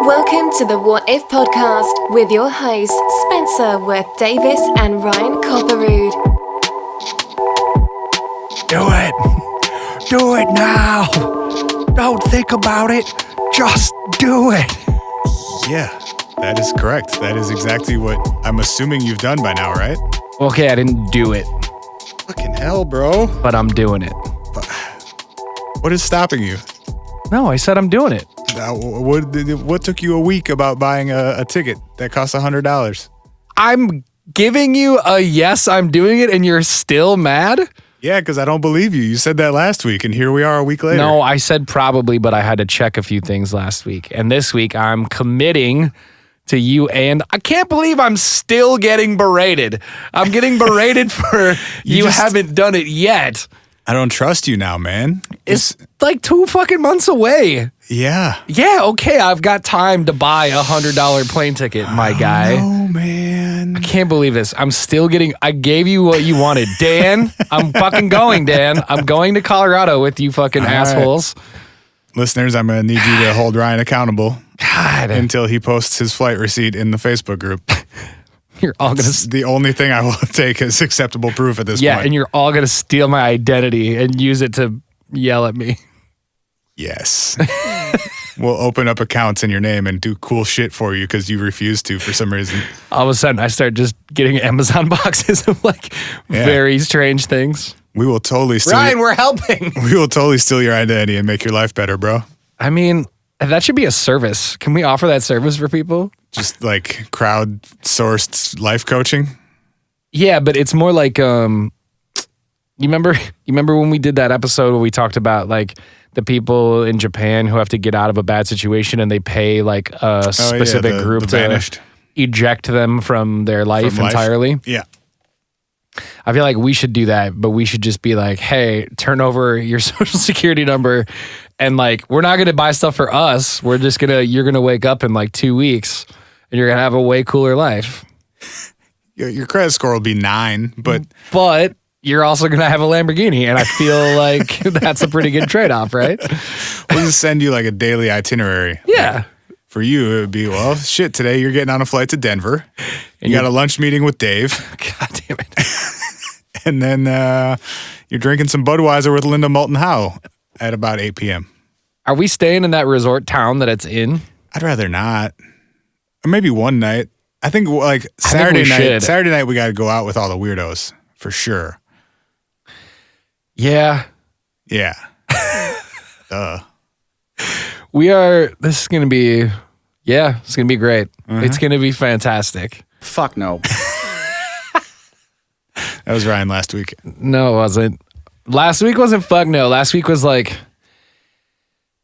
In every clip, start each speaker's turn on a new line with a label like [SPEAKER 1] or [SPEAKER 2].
[SPEAKER 1] Welcome to the What If podcast with your hosts, Spencer Worth Davis and Ryan Copperrood.
[SPEAKER 2] Do it. Do it now. Don't think about it. Just do it.
[SPEAKER 3] Yeah, that is correct. That is exactly what I'm assuming you've done by now, right?
[SPEAKER 2] Okay, I didn't do it,
[SPEAKER 3] Fucking hell, bro.
[SPEAKER 2] but I'm doing it.
[SPEAKER 3] What is stopping you?
[SPEAKER 2] No, I said I'm doing it.
[SPEAKER 3] What took you a week about buying a ticket that costs $100?
[SPEAKER 2] I'm giving you a yes, I'm doing it, and you're still mad?
[SPEAKER 3] Yeah, because I don't believe you. You said that last week, and here we are a week later.
[SPEAKER 2] No, I said probably, but I had to check a few things last week. And this week, I'm committing to you, and I can't believe I'm still getting berated. I'm getting berated for you haven't done it yet.
[SPEAKER 3] I don't trust you now, man.
[SPEAKER 2] It's like 2 fucking months away.
[SPEAKER 3] Yeah.
[SPEAKER 2] Yeah, okay, I've got time to buy a $100 plane ticket, my guy.
[SPEAKER 3] Oh, man.
[SPEAKER 2] I can't believe this. I gave you what you wanted. Dan, I'm fucking going, Dan. I'm going to Colorado with you fucking assholes.
[SPEAKER 3] Listeners, I'm going to need you to hold Ryan accountable
[SPEAKER 2] God.
[SPEAKER 3] until he posts his flight receipt in the Facebook group.
[SPEAKER 2] You're all going
[SPEAKER 3] It's
[SPEAKER 2] to...
[SPEAKER 3] the only thing I will take as acceptable proof at this point.
[SPEAKER 2] Yeah, and you're all going to steal my identity and use it to yell at me.
[SPEAKER 3] Yes. We'll open up accounts in your name and do cool shit for you because you refuse to for some reason.
[SPEAKER 2] All of a sudden, I start just getting Amazon boxes of very strange things.
[SPEAKER 3] We will totally steal
[SPEAKER 2] Ryan, we're helping.
[SPEAKER 3] We will totally steal your identity and make your life better, bro.
[SPEAKER 2] I mean, that should be a service. Can we offer that service for people?
[SPEAKER 3] Just like crowd-sourced life coaching.
[SPEAKER 2] Yeah, but it's more like you remember when we did that episode where we talked about like the people in Japan who have to get out of a bad situation and they pay like a specific group
[SPEAKER 3] the
[SPEAKER 2] to
[SPEAKER 3] vanished.
[SPEAKER 2] Eject them from their life entirely.
[SPEAKER 3] Yeah.
[SPEAKER 2] I feel like we should do that, but we should just be like, hey, turn over your social security number and like we're not gonna buy stuff for us. We're just you're gonna wake up in like 2 weeks and you're gonna have a way cooler life.
[SPEAKER 3] Your credit score will be 9, but
[SPEAKER 2] you're also going to have a Lamborghini, and I feel like that's a pretty good trade-off, right?
[SPEAKER 3] we'll just send you like a daily itinerary.
[SPEAKER 2] Yeah.
[SPEAKER 3] Like, for you, it would be, well, shit, today you're getting on a flight to Denver. And you got a lunch meeting with Dave.
[SPEAKER 2] God damn it.
[SPEAKER 3] And then you're drinking some Budweiser with Linda Moulton Howe at about 8 p.m.
[SPEAKER 2] Are we staying in that resort town that it's in?
[SPEAKER 3] I'd rather not. Or maybe one night. I think like Saturday night we got to go out with all the weirdos for sure.
[SPEAKER 2] Yeah.
[SPEAKER 3] Yeah. Duh.
[SPEAKER 2] This is going to be, it's going to be great. It's going to be fantastic.
[SPEAKER 4] Fuck no.
[SPEAKER 3] That was Ryan last week.
[SPEAKER 2] No, it wasn't. Last week wasn't fuck no. Last week was like,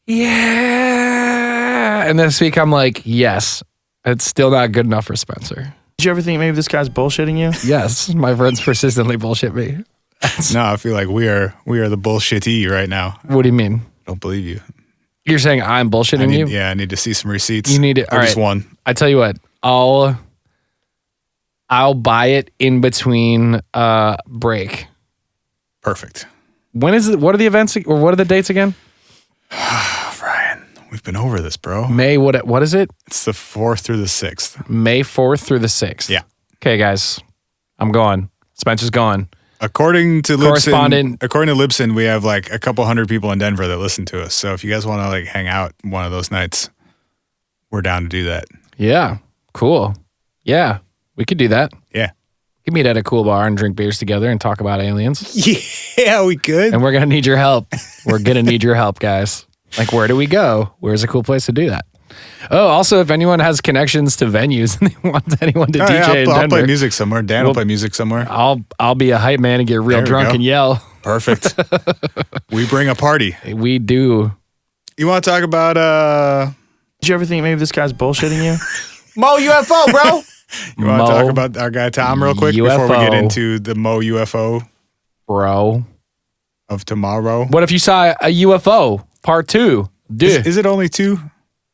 [SPEAKER 2] yeah. And this week I'm like, yes. It's still not good enough for Spencer.
[SPEAKER 4] Did you ever think maybe this guy's bullshitting you?
[SPEAKER 2] Yes. My friends persistently bullshit me.
[SPEAKER 3] No, I feel like we are the bullshitty right now.
[SPEAKER 2] What do you mean?
[SPEAKER 3] Don't believe you.
[SPEAKER 2] You're saying I'm bullshitting you?
[SPEAKER 3] Yeah, I need to see some receipts.
[SPEAKER 2] You need it. All
[SPEAKER 3] just
[SPEAKER 2] right.
[SPEAKER 3] one.
[SPEAKER 2] I tell you what, I'll buy it in between break.
[SPEAKER 3] Perfect.
[SPEAKER 2] When is it? What are the events or what are the dates again?
[SPEAKER 3] Ryan, we've been over this, bro.
[SPEAKER 2] May what is it?
[SPEAKER 3] It's the 4th through the 6th.
[SPEAKER 2] May 4th through the 6th.
[SPEAKER 3] Yeah.
[SPEAKER 2] Okay, guys. I'm going. Spencer's going.
[SPEAKER 3] According to
[SPEAKER 2] Correspondent.
[SPEAKER 3] Libsyn, we have like a couple hundred people in Denver that listen to us. So if you guys want to like hang out one of those nights, we're down to do that.
[SPEAKER 2] Yeah. Cool. Yeah. We could do that.
[SPEAKER 3] Yeah.
[SPEAKER 2] We could meet at a cool bar and drink beers together and talk about aliens.
[SPEAKER 3] Yeah, we could.
[SPEAKER 2] And we're going to need your help. We're going to need your help, guys. Like, where do we go? Where's a cool place to do that? Oh, also, if anyone has connections to venues and they want anyone to DJ in Denver.
[SPEAKER 3] I'll play music somewhere. Dan will play music somewhere.
[SPEAKER 2] I'll be a hype man and get real drunk and yell.
[SPEAKER 3] Perfect. We bring a party.
[SPEAKER 2] We do.
[SPEAKER 3] You want to talk about...
[SPEAKER 4] Did you ever think maybe this guy's bullshitting you?
[SPEAKER 2] Mo UFO, bro.
[SPEAKER 3] You want to talk about our guy Tom real quick
[SPEAKER 2] UFO.
[SPEAKER 3] before we get into the Mo UFO
[SPEAKER 2] bro
[SPEAKER 3] of tomorrow?
[SPEAKER 2] What if you saw a UFO part 2? Dude.
[SPEAKER 3] Is it only 2?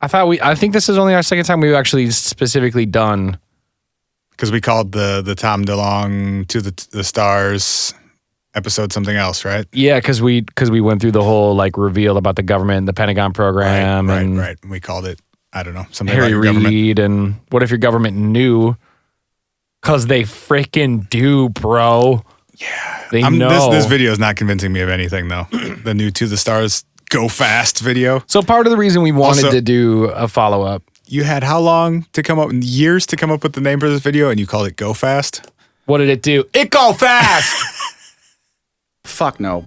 [SPEAKER 2] I think this is only our second time we've actually specifically done.
[SPEAKER 3] Because we called the Tom DeLonge to the stars episode something else, right?
[SPEAKER 2] Yeah, because we went through the whole like reveal about the government, the Pentagon program.
[SPEAKER 3] Right. We called it I don't know, something
[SPEAKER 2] Harry
[SPEAKER 3] about your government.
[SPEAKER 2] Reid, and what if your government knew? Because they freaking do, bro.
[SPEAKER 3] Yeah.
[SPEAKER 2] They know.
[SPEAKER 3] This video is not convincing me of anything, though. The new To the Stars Go Fast video.
[SPEAKER 2] So part of the reason we wanted
[SPEAKER 3] Also,
[SPEAKER 2] to do a follow-up.
[SPEAKER 3] You had how long to come up, years to come up with the name for this video, and you called it Go Fast?
[SPEAKER 2] What did it do? It go fast!
[SPEAKER 4] Fuck no.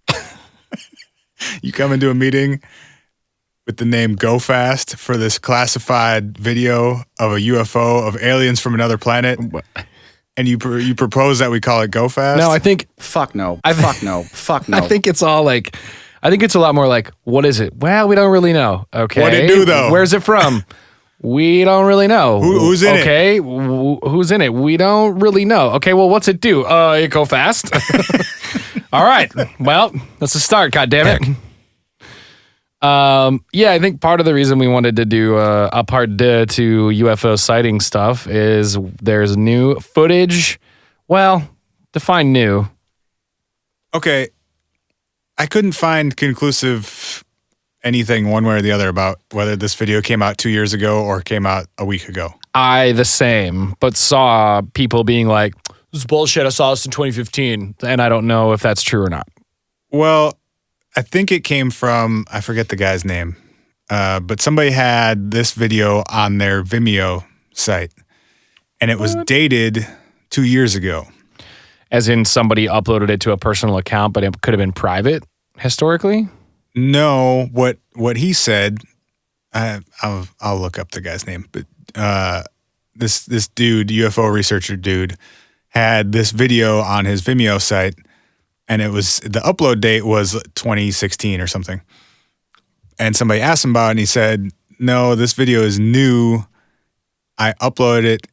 [SPEAKER 3] You come into a meeting with the name Go Fast for this classified video of a UFO of aliens from another planet, and you propose that we call it Go Fast?
[SPEAKER 2] No, I think...
[SPEAKER 4] Fuck no.
[SPEAKER 2] Fuck
[SPEAKER 4] no. Fuck no.
[SPEAKER 2] I think it's all like... I think it's a lot more like, what is it? Well, we don't really know. Okay.
[SPEAKER 3] What'd it do, though?
[SPEAKER 2] Where's it from? We don't really know.
[SPEAKER 3] Who's in it?
[SPEAKER 2] Okay. Who's in it? We don't really know. Okay, well, what's it do? It go fast. All right. Well, that's a start, goddammit. Yeah, I think part of the reason we wanted to do a part to UFO sighting stuff is there's new footage. Well, define new.
[SPEAKER 3] Okay. I couldn't find conclusive anything one way or the other about whether this video came out 2 years ago or came out a week ago.
[SPEAKER 2] I the same, but saw people being like, this is bullshit. I saw this in 2015. And I don't know if that's true or not.
[SPEAKER 3] Well, I think it came from, I forget the guy's name, but somebody had this video on their Vimeo site, and it was dated 2 years ago.
[SPEAKER 2] As in somebody uploaded it to a personal account, but it could have been private historically?
[SPEAKER 3] No, what he said, I'll look up the guy's name, but this dude, UFO researcher dude, had this video on his Vimeo site, and it was, the upload date was 2016 or something. And somebody asked him about it, and he said, no, this video is new. I uploaded it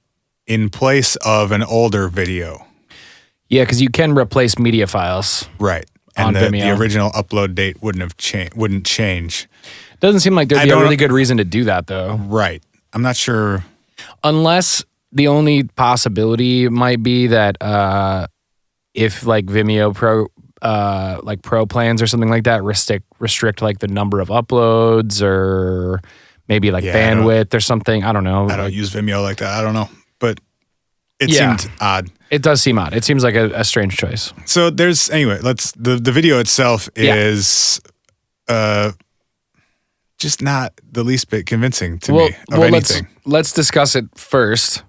[SPEAKER 3] in place of an older video.
[SPEAKER 2] Yeah, because you can replace media files.
[SPEAKER 3] Right. And the original upload date wouldn't change.
[SPEAKER 2] Doesn't seem like there'd be a really good reason to do that, though.
[SPEAKER 3] Right. I'm not sure.
[SPEAKER 2] Unless the only possibility might be that if like Vimeo Pro plans or something like that restrict like the number of uploads or maybe like bandwidth or something. I don't know.
[SPEAKER 3] I don't use Vimeo like that. I don't know. But it seemed odd.
[SPEAKER 2] It does seem odd. It seems like a strange choice.
[SPEAKER 3] So there's, anyway, the video itself is just not the least bit convincing to me of anything.
[SPEAKER 2] Let's discuss it first.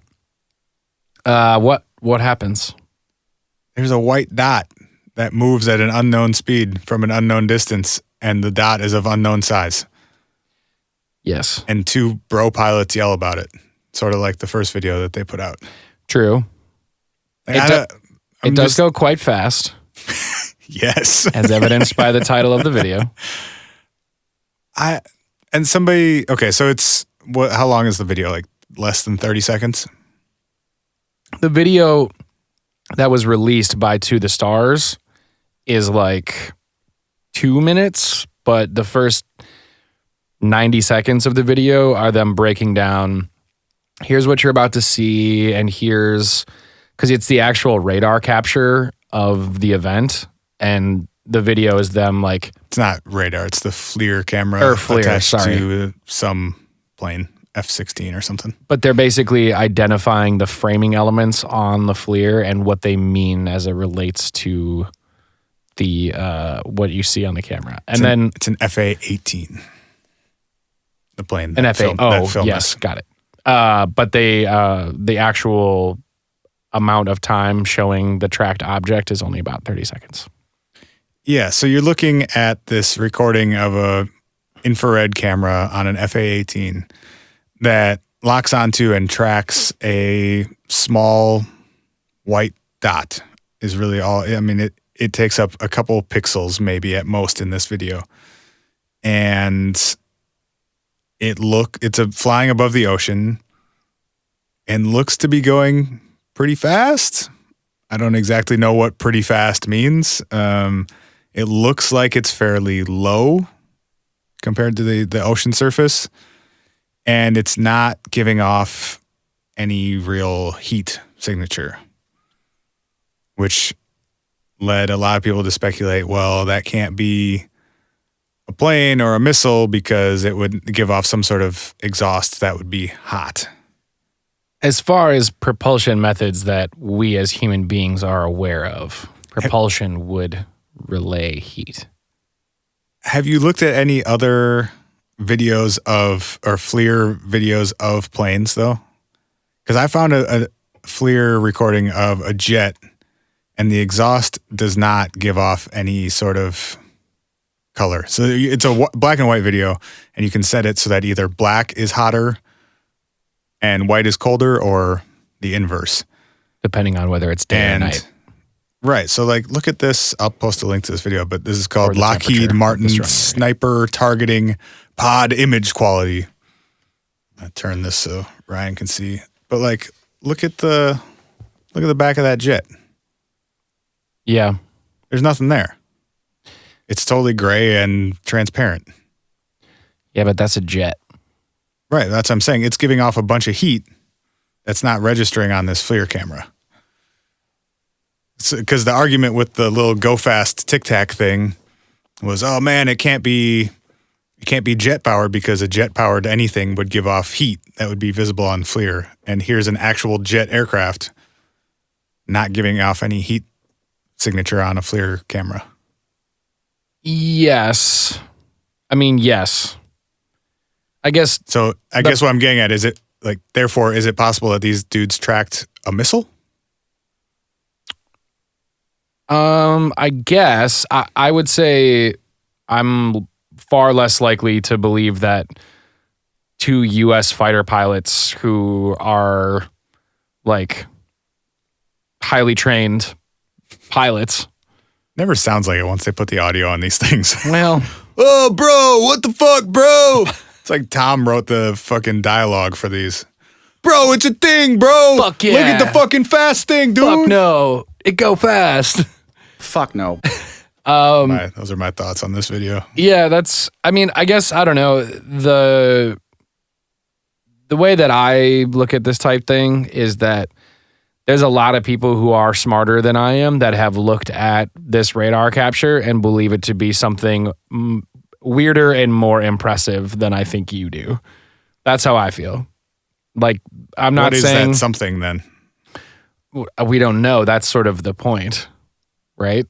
[SPEAKER 2] What happens?
[SPEAKER 3] There's a white dot that moves at an unknown speed from an unknown distance, and the dot is of unknown size.
[SPEAKER 2] Yes.
[SPEAKER 3] And two bro pilots yell about it, sort of like the first video that they put out.
[SPEAKER 2] True. It does go quite fast.
[SPEAKER 3] Yes.
[SPEAKER 2] As evidenced by the title of the video.
[SPEAKER 3] So it's, how long is the video? Like less than 30 seconds?
[SPEAKER 2] The video that was released by To the Stars is like 2 minutes, but the first 90 seconds of the video are them breaking down, here's what you're about to see, and here's, because it's the actual radar capture of the event, and the video is them like...
[SPEAKER 3] It's not radar, it's the FLIR camera attached to some plane, F-16 or something.
[SPEAKER 2] But they're basically identifying the framing elements on the FLIR and what they mean as it relates to the what you see on the camera. And
[SPEAKER 3] it's an FA-18. The plane.
[SPEAKER 2] An FA. Yes, got it. But the actual amount of time showing the tracked object is only about 30 seconds.
[SPEAKER 3] Yeah, so you're looking at this recording of a infrared camera on an FA-18 that locks onto and tracks a small white dot is really all. I mean, it takes up a couple pixels maybe at most in this video. And it's flying above the ocean and looks to be going pretty fast. I don't exactly know what pretty fast means. It looks like it's fairly low compared to the ocean surface, and it's not giving off any real heat signature, which led a lot of people to speculate, well, that can't be a plane or a missile because it would give off some sort of exhaust that would be hot.
[SPEAKER 2] As far as propulsion methods that we as human beings are aware of, propulsion would relay heat.
[SPEAKER 3] Have you looked at any other videos of, or FLIR videos of planes though? Because I found a FLIR recording of a jet and the exhaust does not give off any sort of color. So it's a black and white video and you can set it so that either black is hotter and white is colder or the inverse.
[SPEAKER 2] Depending on whether it's day or night.
[SPEAKER 3] Right. So like, look at this. I'll post a link to this video, but this is called Lockheed Martin Sniper Targeting Pod Image Quality. I'll turn this so Ryan can see. But like, look at the back of that jet.
[SPEAKER 2] Yeah.
[SPEAKER 3] There's nothing there. It's totally gray and transparent.
[SPEAKER 2] Yeah, but that's a jet.
[SPEAKER 3] Right. That's what I'm saying. It's giving off a bunch of heat that's not registering on this FLIR camera. Because the argument with the little go fast tic tac thing was, oh man, it can't be jet powered because a jet powered anything would give off heat that would be visible on FLIR. And here's an actual jet aircraft not giving off any heat signature on a FLIR camera.
[SPEAKER 2] Yes. I mean, yes. I guess.
[SPEAKER 3] So I guess what I'm getting at is it like, therefore, is it possible that these dudes tracked a missile?
[SPEAKER 2] I guess I would say I'm far less likely to believe that two U.S. fighter pilots who are like highly trained pilots.
[SPEAKER 3] Never sounds like it once they put the audio on these things.
[SPEAKER 2] Well,
[SPEAKER 3] oh, bro, what the fuck, bro? It's like Tom wrote the fucking dialogue for these. Bro, it's a thing, bro.
[SPEAKER 2] Fuck yeah.
[SPEAKER 3] Look at the fucking fast thing, dude.
[SPEAKER 2] Fuck no. It go fast.
[SPEAKER 4] Fuck no.
[SPEAKER 3] Those are my thoughts on this video.
[SPEAKER 2] Yeah, I guess, I don't know. The way that I look at this type thing is that there's a lot of people who are smarter than I am that have looked at this radar capture and believe it to be something weirder and more impressive than I think you do. That's how I feel. Like, I'm not saying...
[SPEAKER 3] What is that something then?
[SPEAKER 2] We don't know. That's sort of the point, right?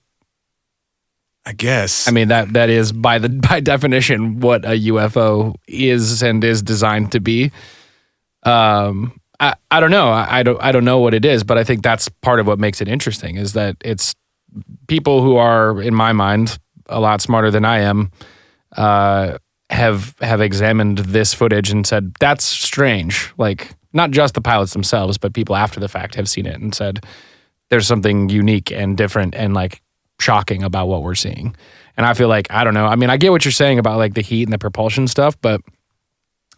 [SPEAKER 3] I guess.
[SPEAKER 2] I mean, that is by definition what a UFO is and is designed to be. I don't know. I don't know what it is, but I think that's part of what makes it interesting is that it's people who are, in my mind, a lot smarter than I am, have examined this footage and said, that's strange. Like, not just the pilots themselves, but people after the fact have seen it and said, there's something unique and different and like shocking about what we're seeing. And I feel like, I don't know. I mean, I get what you're saying about like the heat and the propulsion stuff, but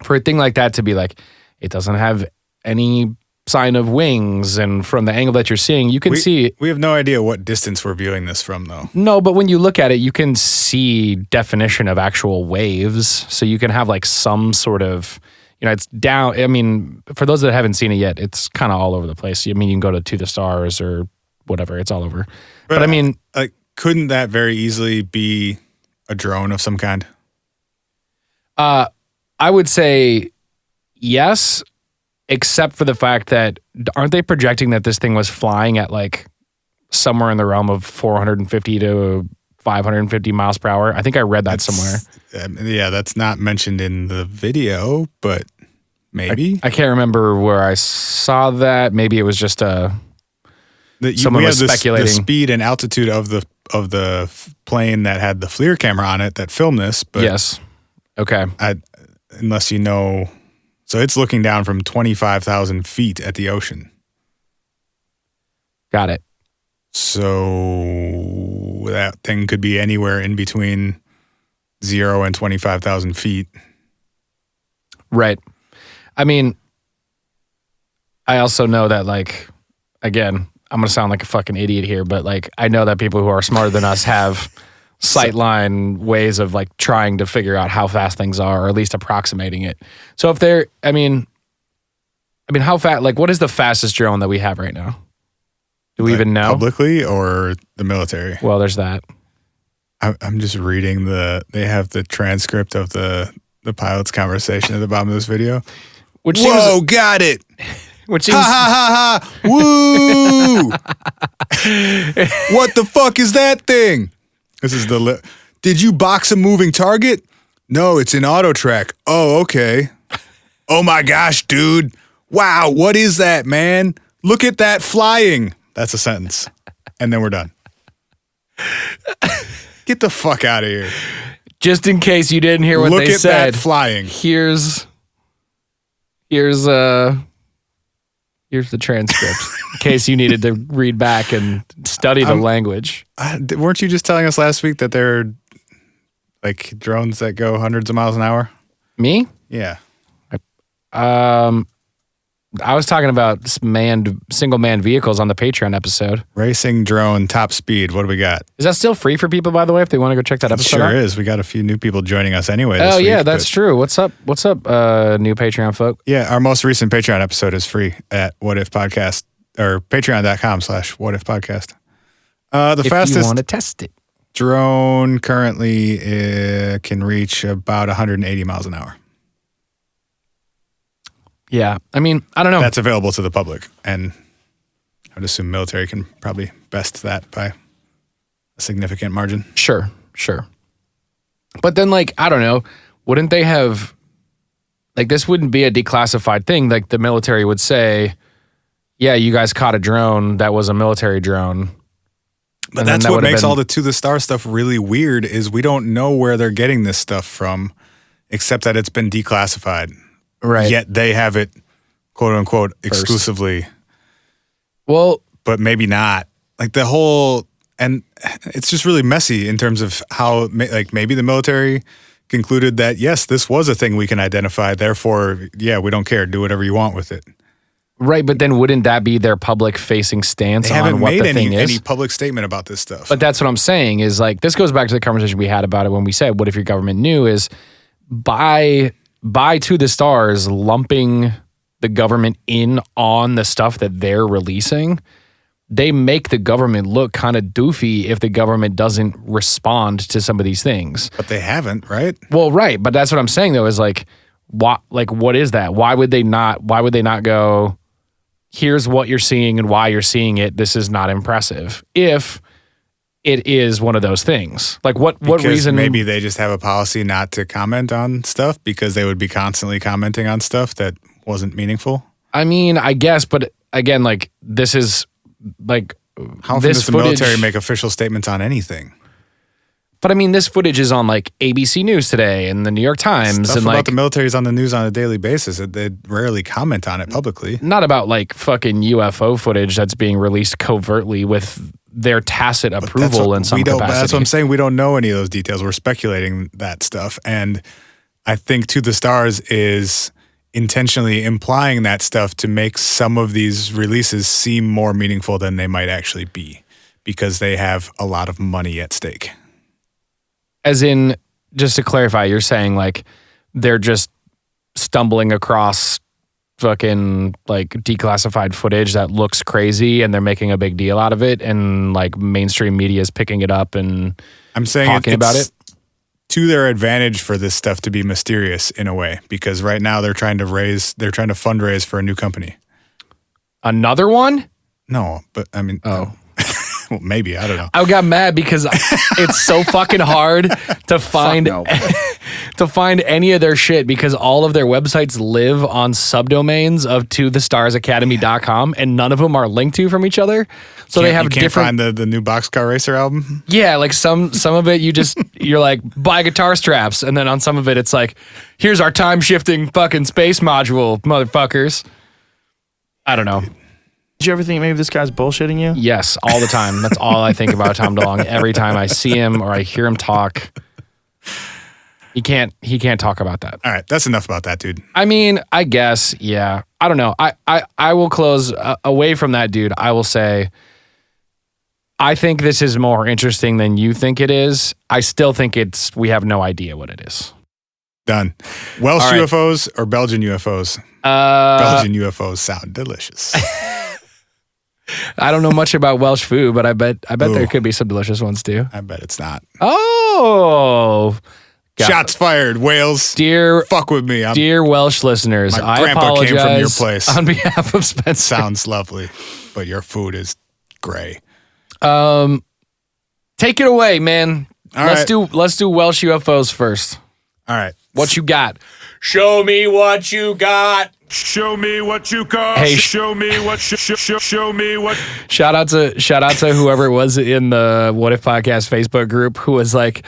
[SPEAKER 2] for a thing like that to be like, it doesn't have any sign of wings, and from the angle that you're seeing, you can see... We
[SPEAKER 3] have no idea what distance we're viewing this from, though.
[SPEAKER 2] No, but when you look at it, you can see definition of actual waves, so you can have like some sort of... it's down... I mean, for those that haven't seen it yet, it's kind of all over the place. I mean, you can go to the Stars or whatever. It's all over. But I mean...
[SPEAKER 3] couldn't that very easily be a drone of some kind?
[SPEAKER 2] I would say yes, except for the fact that aren't they projecting that this thing was flying at like somewhere in the realm of 450 to 550 miles per hour? I think I read that somewhere.
[SPEAKER 3] Yeah, that's not mentioned in the video, but maybe.
[SPEAKER 2] I can't remember where I saw that. Maybe it was just someone was speculating.
[SPEAKER 3] The speed and altitude of the plane that had the FLIR camera on it that filmed this. But
[SPEAKER 2] yes. Okay.
[SPEAKER 3] Unless you know... So it's looking down from 25,000 feet at the ocean.
[SPEAKER 2] Got it.
[SPEAKER 3] So that thing could be anywhere in between 0 and 25,000 feet.
[SPEAKER 2] Right. I mean, I also know that, like, again, I'm going to sound like a fucking idiot here, but, like, I know that people who are smarter than us have sightline ways of, like, trying to figure out how fast things are, or at least approximating it. So if they're, I mean, how fast, like, what is the fastest drone that we have right now? Do we even know?
[SPEAKER 3] Publicly or the military?
[SPEAKER 2] Well, there's that.
[SPEAKER 3] I'm just reading they have the transcript of the pilot's conversation at the bottom of this video.
[SPEAKER 2] Which
[SPEAKER 3] Whoa, got it.
[SPEAKER 2] Which seems,
[SPEAKER 3] Ha ha ha ha. Woo. What the fuck is that thing? This is did you box a moving target? No, it's in auto track. Oh, okay. Oh my gosh, dude. Wow, what is that, man? Look at that flying. That's a sentence. And then we're done. Get the fuck out of here.
[SPEAKER 2] just in case you didn't hear what
[SPEAKER 3] Look
[SPEAKER 2] they
[SPEAKER 3] at
[SPEAKER 2] said.
[SPEAKER 3] that flying.
[SPEAKER 2] Here's the transcript in case you needed to read back and study the language.
[SPEAKER 3] Weren't you just telling us last week that there are like drones that go hundreds of miles an hour?
[SPEAKER 2] Me?
[SPEAKER 3] Yeah.
[SPEAKER 2] I was talking about single man vehicles on the Patreon episode.
[SPEAKER 3] Racing drone top speed. What do we got?
[SPEAKER 2] Is that still free for people, by the way, if they want to go check that episode
[SPEAKER 3] Sure
[SPEAKER 2] out?
[SPEAKER 3] is. We got a few new people joining us anyway.
[SPEAKER 2] Oh,
[SPEAKER 3] this
[SPEAKER 2] yeah,
[SPEAKER 3] week,
[SPEAKER 2] that's true. What's up, new Patreon folk?
[SPEAKER 3] Yeah, our most recent Patreon episode is free at What If Podcast or patreon.com/whatifpodcast. The
[SPEAKER 2] If
[SPEAKER 3] fastest
[SPEAKER 2] you want to test it.
[SPEAKER 3] drone currently can reach about 180 miles an hour.
[SPEAKER 2] Yeah, I mean, I don't know.
[SPEAKER 3] That's available to the public, and I would assume military can probably best that by a significant margin.
[SPEAKER 2] Sure. But then, like, I don't know, wouldn't they have, like, this wouldn't be a declassified thing. Like, the military would say, yeah, you guys caught a drone that was a military drone.
[SPEAKER 3] But that's what makes all the To the Star stuff really weird is we don't know where they're getting this stuff from, except that it's been declassified.
[SPEAKER 2] Right.
[SPEAKER 3] Yet they have it, quote unquote, exclusively.
[SPEAKER 2] Well,
[SPEAKER 3] but maybe not. Like the whole, and it's just really messy in terms of how, like maybe the military concluded that, yes, this was a thing we can identify. Therefore, yeah, we don't care. Do whatever you want with it.
[SPEAKER 2] right, but then wouldn't that be their public-facing stance
[SPEAKER 3] They
[SPEAKER 2] on
[SPEAKER 3] haven't
[SPEAKER 2] what
[SPEAKER 3] made
[SPEAKER 2] the thing is?
[SPEAKER 3] any public statement about this stuff.
[SPEAKER 2] But that's what I'm saying is, like, this goes back to the conversation we had about it when we said, what if your government knew, is by To the Stars lumping the government in on the stuff that they're releasing, they make the government look kind of doofy if the government doesn't respond to some of these things.
[SPEAKER 3] But they haven't, right?
[SPEAKER 2] Well, right, but that's what I'm saying though, is like, what is that? Why would they not go, here's what you're seeing and why you're seeing it. This is not impressive. If it is one of those things. Like what reason?
[SPEAKER 3] Maybe they just have a policy not to comment on stuff because they would be constantly commenting on stuff that wasn't meaningful.
[SPEAKER 2] I mean, I guess, but again, like this is like
[SPEAKER 3] how often does the military make official statements on anything?
[SPEAKER 2] But I mean, this footage is on like ABC News today and the New York Times.
[SPEAKER 3] Stuff
[SPEAKER 2] and
[SPEAKER 3] about
[SPEAKER 2] like
[SPEAKER 3] the military is on the news on a daily basis. They rarely comment on it publicly.
[SPEAKER 2] Not about like fucking UFO footage that's being released covertly with their tacit approval in some capacity.
[SPEAKER 3] That's what I'm saying. We don't know any of those details. We're speculating that stuff. And I think To the Stars is intentionally implying that stuff to make some of these releases seem more meaningful than they might actually be because they have a lot of money at stake.
[SPEAKER 2] As in, just to clarify, you're saying like they're just stumbling across fucking like declassified footage that looks crazy and they're making a big deal out of it and like mainstream media is picking it up and
[SPEAKER 3] I'm saying
[SPEAKER 2] talking about it.
[SPEAKER 3] To their advantage for this stuff to be mysterious in a way, because right now they're trying to fundraise for a new company.
[SPEAKER 2] Another one?
[SPEAKER 3] No, but I mean, well, maybe, I don't know.
[SPEAKER 2] I got mad because it's so fucking hard to find to find any of their shit because all of their websites live on subdomains of tothestarsacademy.com and none of them are linked to from each other. So they have
[SPEAKER 3] you can't
[SPEAKER 2] different
[SPEAKER 3] find the new Boxcar Racer album.
[SPEAKER 2] Yeah, like some of it you're like buy guitar straps and then on some of it it's like here's our time shifting fucking space module, motherfuckers. I don't know.
[SPEAKER 5] Did you ever think maybe this guy's bullshitting you?
[SPEAKER 2] Yes, all the time. That's all I think about Tom DeLonge. Every time I see him or I hear him talk, he can't talk about that.
[SPEAKER 3] All right, that's enough about that, dude.
[SPEAKER 2] I mean, I guess, yeah. I don't know. I will close away from that, dude. I will say, I think this is more interesting than you think it is. I still think we have no idea what it is.
[SPEAKER 3] Done. Welsh
[SPEAKER 2] All right.
[SPEAKER 3] UFOs or Belgian UFOs? Belgian UFOs sound delicious.
[SPEAKER 2] I don't know much about Welsh food, but I bet
[SPEAKER 3] Ooh.
[SPEAKER 2] there could be some delicious ones too.
[SPEAKER 3] I bet it's not.
[SPEAKER 2] Oh,
[SPEAKER 3] Shots fired, Wales.
[SPEAKER 2] dear
[SPEAKER 3] Fuck with me.
[SPEAKER 2] dear Welsh listeners,
[SPEAKER 3] My
[SPEAKER 2] I
[SPEAKER 3] grandpa
[SPEAKER 2] apologize
[SPEAKER 3] came from your place.
[SPEAKER 2] on behalf of Spencer.
[SPEAKER 3] Sounds lovely, but your food is gray.
[SPEAKER 2] Take it away, man.
[SPEAKER 3] All
[SPEAKER 2] let's
[SPEAKER 3] right.
[SPEAKER 2] do Welsh UFOs first.
[SPEAKER 3] All right.
[SPEAKER 2] What you got? Show me what you got.
[SPEAKER 6] Show me what you got.
[SPEAKER 2] Hey,
[SPEAKER 6] show me what. Show me what.
[SPEAKER 2] Shout out to whoever it was in the What If Podcast Facebook group who was like,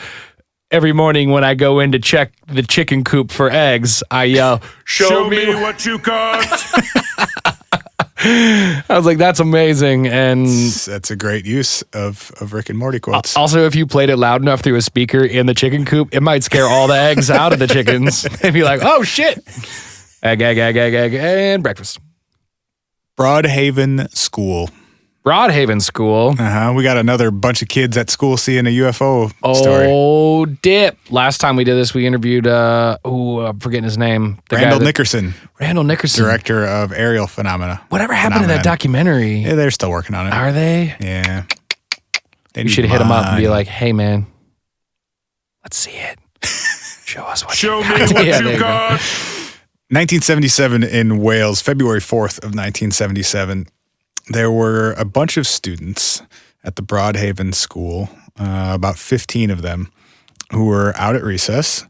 [SPEAKER 2] every morning when I go in to check the chicken coop for eggs, I yell, show me
[SPEAKER 6] what you got.
[SPEAKER 2] I was like, that's amazing. And
[SPEAKER 3] That's a great use of Rick and Morty quotes.
[SPEAKER 2] also, if you played it loud enough through a speaker in the chicken coop, it might scare all the eggs out of the chickens. They'd be like, oh shit. Egg, and breakfast.
[SPEAKER 3] Broad Haven School.
[SPEAKER 2] Broad Haven School.
[SPEAKER 3] We got another bunch of kids at school seeing a UFO story.
[SPEAKER 2] Oh, dip. Last time we did this, we interviewed, I'm forgetting his name. The
[SPEAKER 3] Randall
[SPEAKER 2] guy that-
[SPEAKER 3] Nickerson,
[SPEAKER 2] Randall Nickerson.
[SPEAKER 3] director of Aerial Phenomena.
[SPEAKER 2] Whatever happened to that documentary?
[SPEAKER 3] Yeah, they're still working on it.
[SPEAKER 2] Are they?
[SPEAKER 3] Yeah.
[SPEAKER 2] You should hit him up and be like, hey, man, let's see it. Show us what
[SPEAKER 6] Show
[SPEAKER 2] you
[SPEAKER 6] me
[SPEAKER 2] got.
[SPEAKER 6] what
[SPEAKER 2] Yeah,
[SPEAKER 6] you
[SPEAKER 2] there you go.
[SPEAKER 6] got.
[SPEAKER 3] 1977 in Wales, February 4th of 1977. There were a bunch of students at the Broad Haven School, about 15 of them, who were out at recess,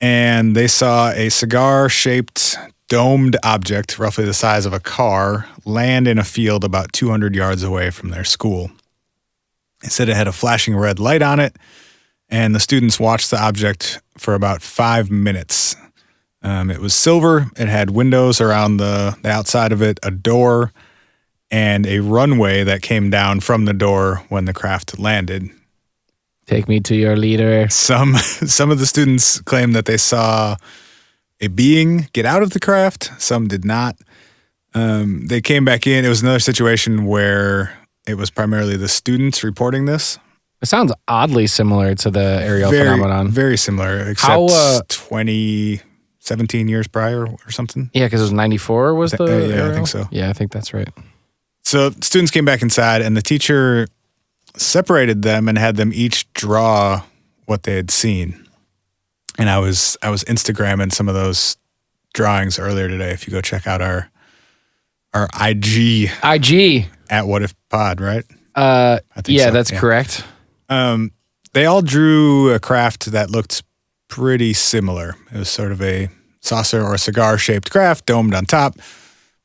[SPEAKER 3] and they saw a cigar-shaped domed object, roughly the size of a car, land in a field about 200 yards away from their school. They said it had a flashing red light on it, and the students watched the object for about 5 minutes. It was silver. It had windows around the outside of it, a door, and a runway that came down from the door when the craft landed.
[SPEAKER 2] Take me to your leader.
[SPEAKER 3] Some of the students claimed that they saw a being get out of the craft. Some did not. They came back in. It was another situation where it was primarily the students reporting this.
[SPEAKER 2] It sounds oddly similar to the aerial phenomenon.
[SPEAKER 3] Very similar, except
[SPEAKER 2] How,
[SPEAKER 3] 17 years prior or something.
[SPEAKER 2] Yeah, because it was 94 was the
[SPEAKER 3] Yeah, I
[SPEAKER 2] aerial?
[SPEAKER 3] think so.
[SPEAKER 2] Yeah, I think that's right.
[SPEAKER 3] So students came back inside, and the teacher separated them and had them each draw what they had seen. And I was Instagramming some of those drawings earlier today. If you go check out our IG at What If Pod, right? I think
[SPEAKER 2] Yeah,
[SPEAKER 3] so,
[SPEAKER 2] that's correct.
[SPEAKER 3] They all drew a craft that looked pretty similar. It was sort of a saucer or cigar-shaped craft, domed on top,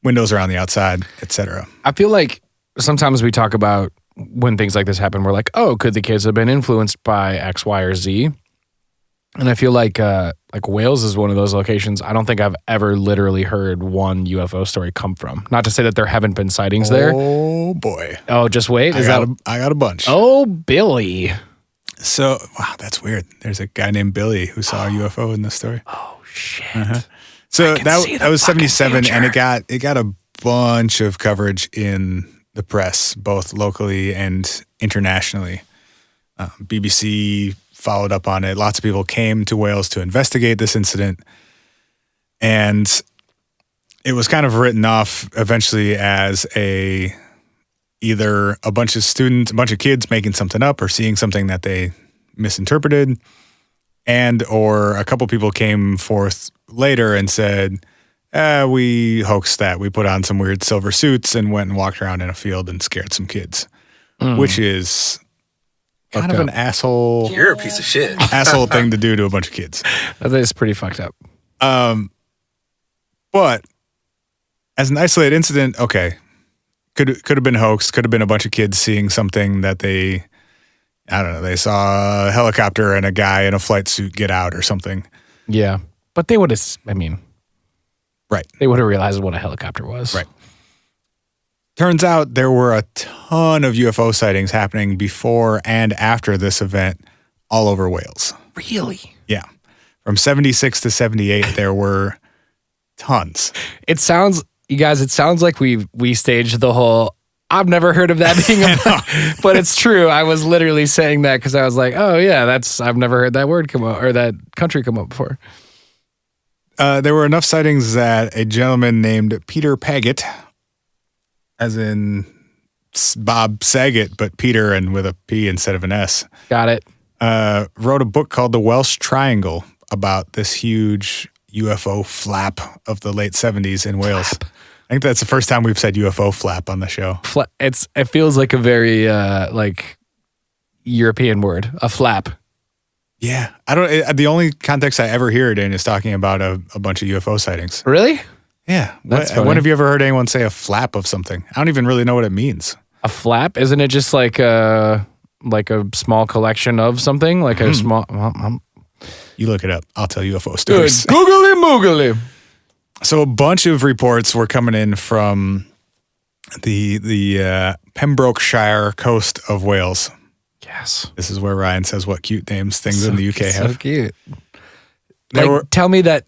[SPEAKER 3] windows around the outside, etc.
[SPEAKER 2] I feel like sometimes we talk about when things like this happen, we're like, oh, could the kids have been influenced by X, Y, or Z? And I feel like Wales is one of those locations I don't think I've ever literally heard one UFO story come from. Not to say that there haven't been sightings there.
[SPEAKER 3] Oh boy.
[SPEAKER 2] Oh, just wait.
[SPEAKER 3] I got a bunch.
[SPEAKER 2] Oh, Billy.
[SPEAKER 3] So, wow, that's weird. There's a guy named Billy who saw a UFO in this story.
[SPEAKER 2] Oh, shit.
[SPEAKER 3] So
[SPEAKER 2] can see
[SPEAKER 3] that
[SPEAKER 2] the
[SPEAKER 3] was
[SPEAKER 2] fucking
[SPEAKER 3] 77, and
[SPEAKER 2] future.
[SPEAKER 3] it got a bunch of coverage in the press, both locally and internationally. BBC followed up on it. Lots of people came to Wales to investigate this incident, and it was kind of written off eventually as either a bunch of kids making something up or seeing something that they misinterpreted, or a couple people came forth later and said, we hoaxed that. We put on some weird silver suits and went and walked around in a field and scared some kids, which is kind of an asshole.
[SPEAKER 7] You're a piece of shit.
[SPEAKER 3] Asshole thing to do to a bunch of kids.
[SPEAKER 2] That is pretty fucked up.
[SPEAKER 3] But as an isolated incident, okay, could have been hoax. Could have been a bunch of kids seeing something that they saw a helicopter and a guy in a flight suit get out or something.
[SPEAKER 2] Yeah. But they would have,
[SPEAKER 3] Right.
[SPEAKER 2] they would have realized what a helicopter was.
[SPEAKER 3] Right. Turns out there were a ton of UFO sightings happening before and after this event all over Wales.
[SPEAKER 2] Really?
[SPEAKER 3] Yeah. From 76 to 78, there were tons.
[SPEAKER 2] It sounds like we staged the whole, I've never heard of that being a, but it's true. I was literally saying that because I was like, oh yeah, I've never heard that word come up or that country come up before.
[SPEAKER 3] There were enough sightings that a gentleman named Peter Paget, as in Bob Saget, but Peter and with a P instead of an S.
[SPEAKER 2] Got it.
[SPEAKER 3] Wrote a book called The Welsh Triangle about this huge UFO flap of the late 70s in Wales. I think that's the first time we've said UFO flap on the show.
[SPEAKER 2] It feels like a very like European word, a flap.
[SPEAKER 3] Yeah. The only context I ever hear it in is talking about a bunch of UFO sightings.
[SPEAKER 2] Really?
[SPEAKER 3] Yeah.
[SPEAKER 2] That's funny.
[SPEAKER 3] When have you ever heard anyone say a flap of something? I don't even really know what it means.
[SPEAKER 2] A flap? Isn't it just like a small collection of something? Like a small...
[SPEAKER 3] You look it up. I'll tell UFO stories.
[SPEAKER 2] Googly moogly.
[SPEAKER 3] So a bunch of reports were coming in from the Pembrokeshire Coast of Wales.
[SPEAKER 2] Yes.
[SPEAKER 3] This is where Ryan says what cute names things in the UK have.
[SPEAKER 2] So cute. Tell me that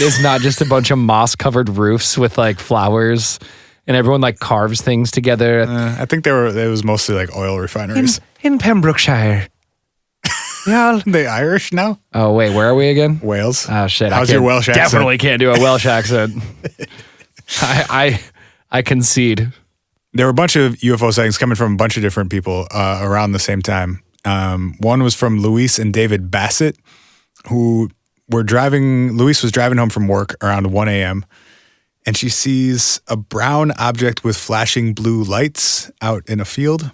[SPEAKER 2] is not just a bunch of moss covered roofs with like flowers and everyone like carves things together.
[SPEAKER 3] I think it was mostly like oil refineries.
[SPEAKER 2] In Pembrokeshire. Yeah.
[SPEAKER 3] They Irish now?
[SPEAKER 2] Oh wait, where are we again?
[SPEAKER 3] Wales.
[SPEAKER 2] Oh shit.
[SPEAKER 3] How's your Welsh accent?
[SPEAKER 2] Definitely can't do a Welsh accent. I concede.
[SPEAKER 3] There were a bunch of UFO sightings coming from a bunch of different people around the same time. One was from Louise and David Bassett, who were driving. Louise was driving home from work around 1 a.m. and she sees a brown object with flashing blue lights out in a field.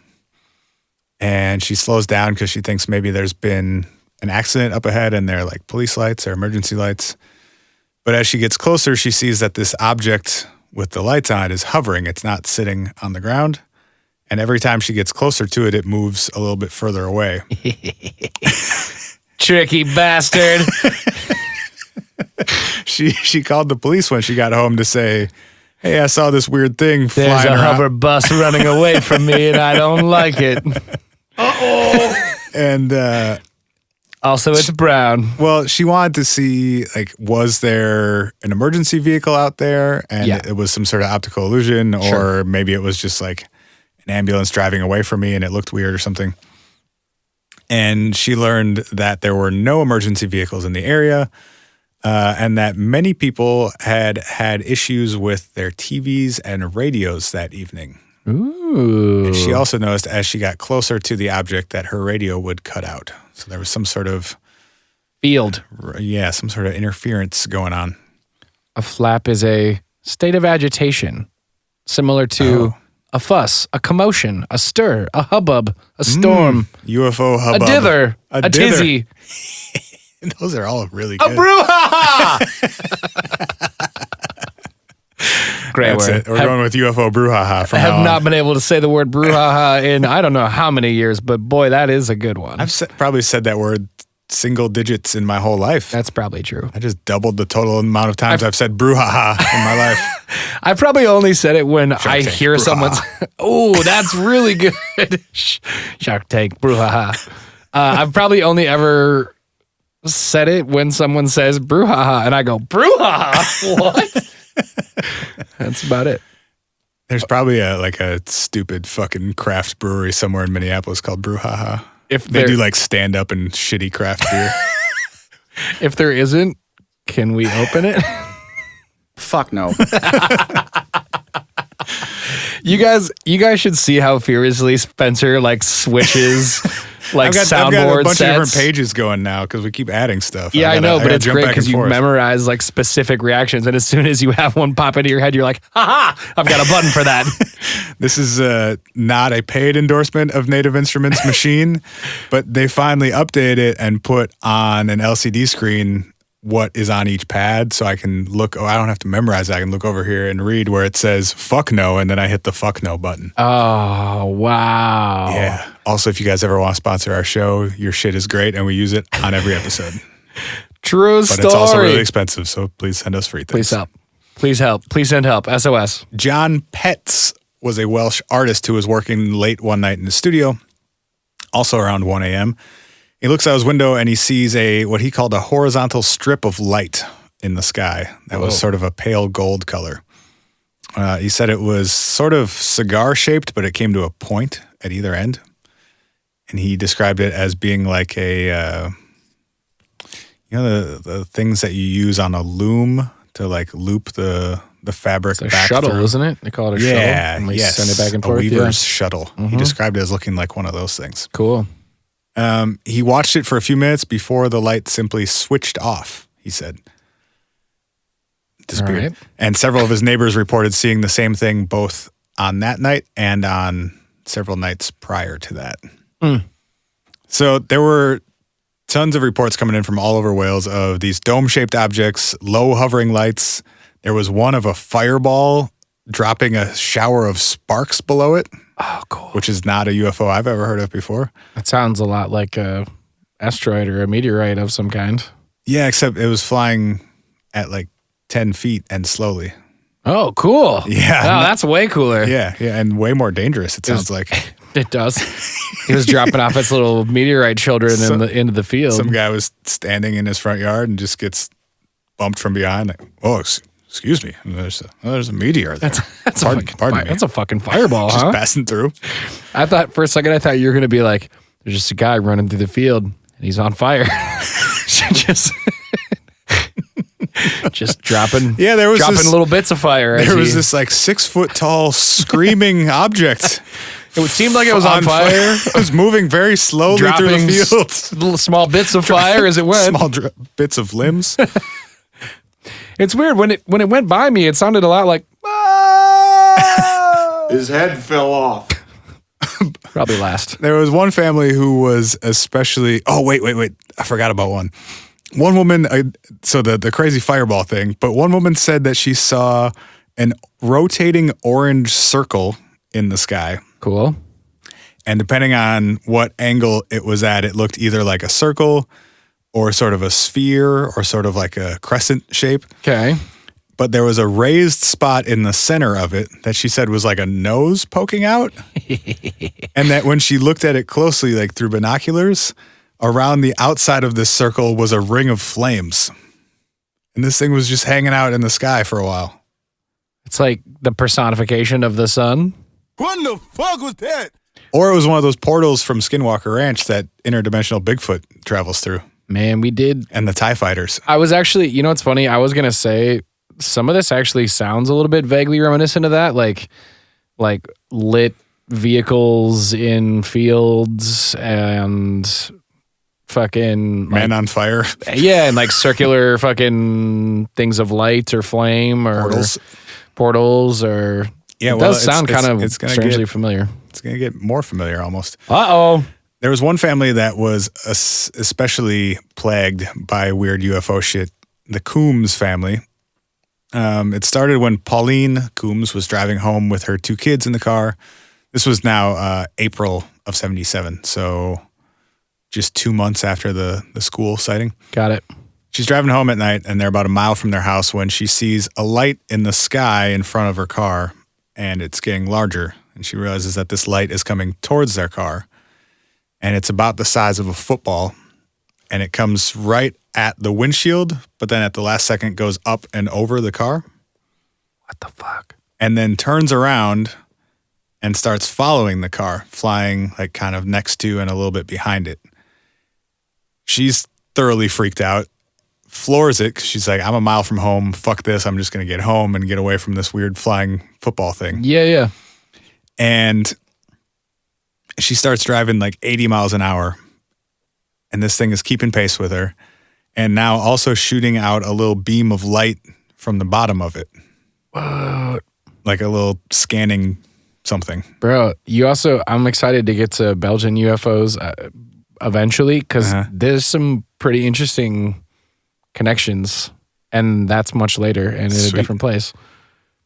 [SPEAKER 3] And she slows down because she thinks maybe there's been an accident up ahead and they're like police lights or emergency lights. But as she gets closer, she sees that this object with the lights on it is hovering. It's not sitting on the ground. And every time she gets closer to it, it moves a little bit further away.
[SPEAKER 2] Tricky bastard.
[SPEAKER 3] She called the police when she got home to say, hey, I saw this weird thing
[SPEAKER 2] There's
[SPEAKER 3] flying
[SPEAKER 2] a
[SPEAKER 3] around.
[SPEAKER 2] hover bus running away from me and I don't like it.
[SPEAKER 3] And
[SPEAKER 2] Also, it's brown.
[SPEAKER 3] well, she wanted to see, like, was there an emergency vehicle out there and
[SPEAKER 2] Yeah.
[SPEAKER 3] it was some sort of optical illusion, or maybe it was just like an ambulance driving away from me and it looked weird or something. And she learned that there were no emergency vehicles in the area, and that many people had issues with their TVs and radios that evening.
[SPEAKER 2] Ooh.
[SPEAKER 3] And she also noticed as she got closer to the object that her radio would cut out. So there was some sort of
[SPEAKER 2] Field.
[SPEAKER 3] some sort of interference going on.
[SPEAKER 2] A flap is a state of agitation, similar to a fuss, a commotion, a stir, a hubbub, a storm,
[SPEAKER 3] UFO
[SPEAKER 2] a
[SPEAKER 3] hubbub.
[SPEAKER 2] dither, a tizzy,
[SPEAKER 3] Those are all really
[SPEAKER 2] a
[SPEAKER 3] good.
[SPEAKER 2] brouhaha. Great
[SPEAKER 3] That's
[SPEAKER 2] word.
[SPEAKER 3] it. We're going with UFO Brouhaha from
[SPEAKER 2] I
[SPEAKER 3] now
[SPEAKER 2] have
[SPEAKER 3] on.
[SPEAKER 2] not been able to say the word brouhaha in I don't know how many years, but boy, that is a good one.
[SPEAKER 3] I've probably said that word single digits in my whole life.
[SPEAKER 2] That's probably true.
[SPEAKER 3] I just doubled the total amount of times I've said Brouhaha in my life.
[SPEAKER 2] I probably only said it when I
[SPEAKER 3] Tank,
[SPEAKER 2] hear
[SPEAKER 3] brouhaha.
[SPEAKER 2] someone's. Oh, that's really good. Shark Tank, brouhaha. I've probably only ever said it when someone says brouhaha, and I go brouhaha. What? That's about it.
[SPEAKER 3] There's probably a stupid fucking craft brewery somewhere in Minneapolis called Brouhaha.
[SPEAKER 2] If
[SPEAKER 3] They
[SPEAKER 2] there,
[SPEAKER 3] do like stand up and shitty craft beer.
[SPEAKER 2] if there isn't, can we open it?
[SPEAKER 4] Fuck no.
[SPEAKER 2] You guys should see how furiously Spencer like switches like
[SPEAKER 3] I've got
[SPEAKER 2] soundboard
[SPEAKER 3] a bunch
[SPEAKER 2] sets.
[SPEAKER 3] of different pages going now because we keep adding stuff.
[SPEAKER 2] Yeah, I know, but it's
[SPEAKER 3] jump
[SPEAKER 2] great
[SPEAKER 3] back
[SPEAKER 2] because
[SPEAKER 3] and
[SPEAKER 2] you
[SPEAKER 3] forth.
[SPEAKER 2] memorize like specific reactions, and as soon as you have one pop into your head, you're like, "Ha ha! I've got a button for that."
[SPEAKER 3] This is not a paid endorsement of Native Instruments Machine, but they finally updated it and put on an LCD screen what is on each pad, so I can look. I don't have to memorize it. I can look over here and read where it says "fuck no," and then I hit the "fuck no" button.
[SPEAKER 2] Oh wow!
[SPEAKER 3] Yeah. Also, if you guys ever want to sponsor our show, your shit is great, and we use it on every episode.
[SPEAKER 2] True
[SPEAKER 3] But
[SPEAKER 2] story.
[SPEAKER 3] it's also really expensive, so please send us free things.
[SPEAKER 2] Please help. Please help. Please send help. SOS.
[SPEAKER 3] John Petts was a Welsh artist who was working late one night in the studio, also around 1 a.m. He looks out his window and he sees what he called a horizontal strip of light in the sky that was sort of a pale gold color. He said it was sort of cigar-shaped, but it came to a point at either end. And he described it as being like the things that you use on a loom to like loop the the fabric
[SPEAKER 2] It's a shuttle,
[SPEAKER 3] through.
[SPEAKER 2] isn't it? They call it a shuttle. And they send it back and forth.
[SPEAKER 3] A
[SPEAKER 2] Yeah.
[SPEAKER 3] Weaver's shuttle. He described it as looking like one of those things.
[SPEAKER 2] Cool.
[SPEAKER 3] He watched it for a few minutes before the light simply switched off, he said. Disappeared.
[SPEAKER 2] All right.
[SPEAKER 3] And several of his neighbors reported seeing the same thing both on that night and on several nights prior to that. So there were tons of reports coming in from all over Wales of these dome-shaped objects, low hovering lights. There was one of a fireball dropping a shower of sparks below it.
[SPEAKER 2] Oh, cool.
[SPEAKER 3] Which is not a UFO I've ever heard of before.
[SPEAKER 2] That sounds a lot like a asteroid or a meteorite of some kind.
[SPEAKER 3] Yeah, except it was flying at like 10 feet and slowly.
[SPEAKER 2] Oh, cool.
[SPEAKER 3] Yeah.
[SPEAKER 2] Oh, that's way cooler.
[SPEAKER 3] Yeah, and way more dangerous, it sounds like.
[SPEAKER 2] It does. He was dropping off its little meteorite children into the field.
[SPEAKER 3] Some guy was standing in his front yard and just gets bumped from behind. Like, oh, excuse me. There's a meteor there. Pardon me.
[SPEAKER 2] That's a fucking fireball,
[SPEAKER 3] Just
[SPEAKER 2] huh?
[SPEAKER 3] passing through.
[SPEAKER 2] I thought for a second, you were going to be like, there's just a guy running through the field and he's on fire. just dropping,
[SPEAKER 3] Yeah, there was
[SPEAKER 2] dropping
[SPEAKER 3] this,
[SPEAKER 2] little bits of fire.
[SPEAKER 3] There was this like 6 foot tall screaming object.
[SPEAKER 2] It seemed like it was on fire.
[SPEAKER 3] It was moving very slowly through
[SPEAKER 2] Dropping
[SPEAKER 3] the fields.
[SPEAKER 2] little small bits of fire as it went.
[SPEAKER 3] Small bits of limbs.
[SPEAKER 2] It's weird when it went by me. It sounded a lot like
[SPEAKER 6] His head fell off.
[SPEAKER 2] probably last.
[SPEAKER 3] There was one family who was especially. Oh, wait. I forgot about one. One woman, so the crazy fireball thing, but one woman said that she saw an rotating orange circle in the sky.
[SPEAKER 2] Cool.
[SPEAKER 3] And depending on what angle it was at, it looked either like a circle or sort of a sphere or sort of like a crescent shape.
[SPEAKER 2] Okay.
[SPEAKER 3] But there was a raised spot in the center of it that she said was like a nose poking out. And that when she looked at it closely, like through binoculars, around the outside of this circle was a ring of flames. And this thing was just hanging out in the sky for a while.
[SPEAKER 2] It's like the personification of the sun.
[SPEAKER 6] What the fuck was that?
[SPEAKER 3] Or it was one of those portals from Skinwalker Ranch that interdimensional Bigfoot travels through.
[SPEAKER 2] Man, we did.
[SPEAKER 3] And the TIE fighters.
[SPEAKER 2] I was actually, you know what's funny? I was going to say some of this actually sounds a little bit vaguely reminiscent of that. Like lit vehicles in fields and fucking
[SPEAKER 3] Man on fire.
[SPEAKER 2] Yeah, and like circular fucking things of light or flame or portals or
[SPEAKER 3] Yeah,
[SPEAKER 2] it does sound kind of strangely familiar.
[SPEAKER 3] It's going to get more familiar almost.
[SPEAKER 2] Uh-oh.
[SPEAKER 3] There was one family that was especially plagued by weird UFO shit. The Coombs family. It started when Pauline Coombs was driving home with her 2 kids in the car. This was now April of 77. So just 2 months after the school sighting.
[SPEAKER 2] Got it.
[SPEAKER 3] She's driving home at night and they're about a mile from their house when she sees a light in the sky in front of her car and it's getting larger. And she realizes that this light is coming towards their car and it's about the size of a football and it comes right at the windshield, but then at the last second goes up and over the car.
[SPEAKER 2] What the fuck?
[SPEAKER 3] And then turns around and starts following the car, flying like kind of next to and a little bit behind it. She's thoroughly freaked out, floors it, 'cause she's like, I'm a mile from home. Fuck this. I'm just going to get home and get away from this weird flying football thing.
[SPEAKER 2] Yeah.
[SPEAKER 3] And she starts driving like 80 miles an hour. And this thing is keeping pace with her. And now also shooting out a little beam of light from the bottom of it.
[SPEAKER 2] What?
[SPEAKER 3] Like a little scanning something.
[SPEAKER 2] Bro, I'm excited to get to Belgian UFOs eventually because there's some pretty interesting connections. And that's much later and in a different place.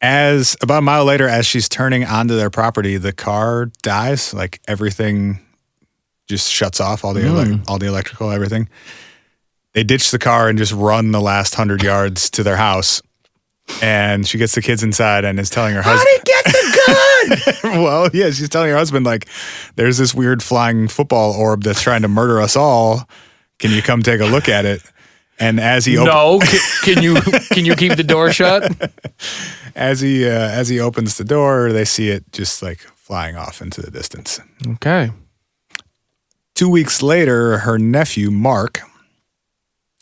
[SPEAKER 3] As about a mile later, as she's turning onto their property, the car dies. Like everything just shuts off, all the all the electrical, everything. They ditch the car and just run the last 100 yards to their house. And she gets the kids inside and is telling her husband.
[SPEAKER 2] How did he get the gun?
[SPEAKER 3] Well, yeah, she's telling her husband, like, there's this weird flying football orb that's trying to murder us all. Can you come take a look at it? And as he
[SPEAKER 2] can you keep the door shut?
[SPEAKER 3] As he opens the door, they see it just like flying off into the distance.
[SPEAKER 2] Okay.
[SPEAKER 3] 2 weeks later, her nephew Mark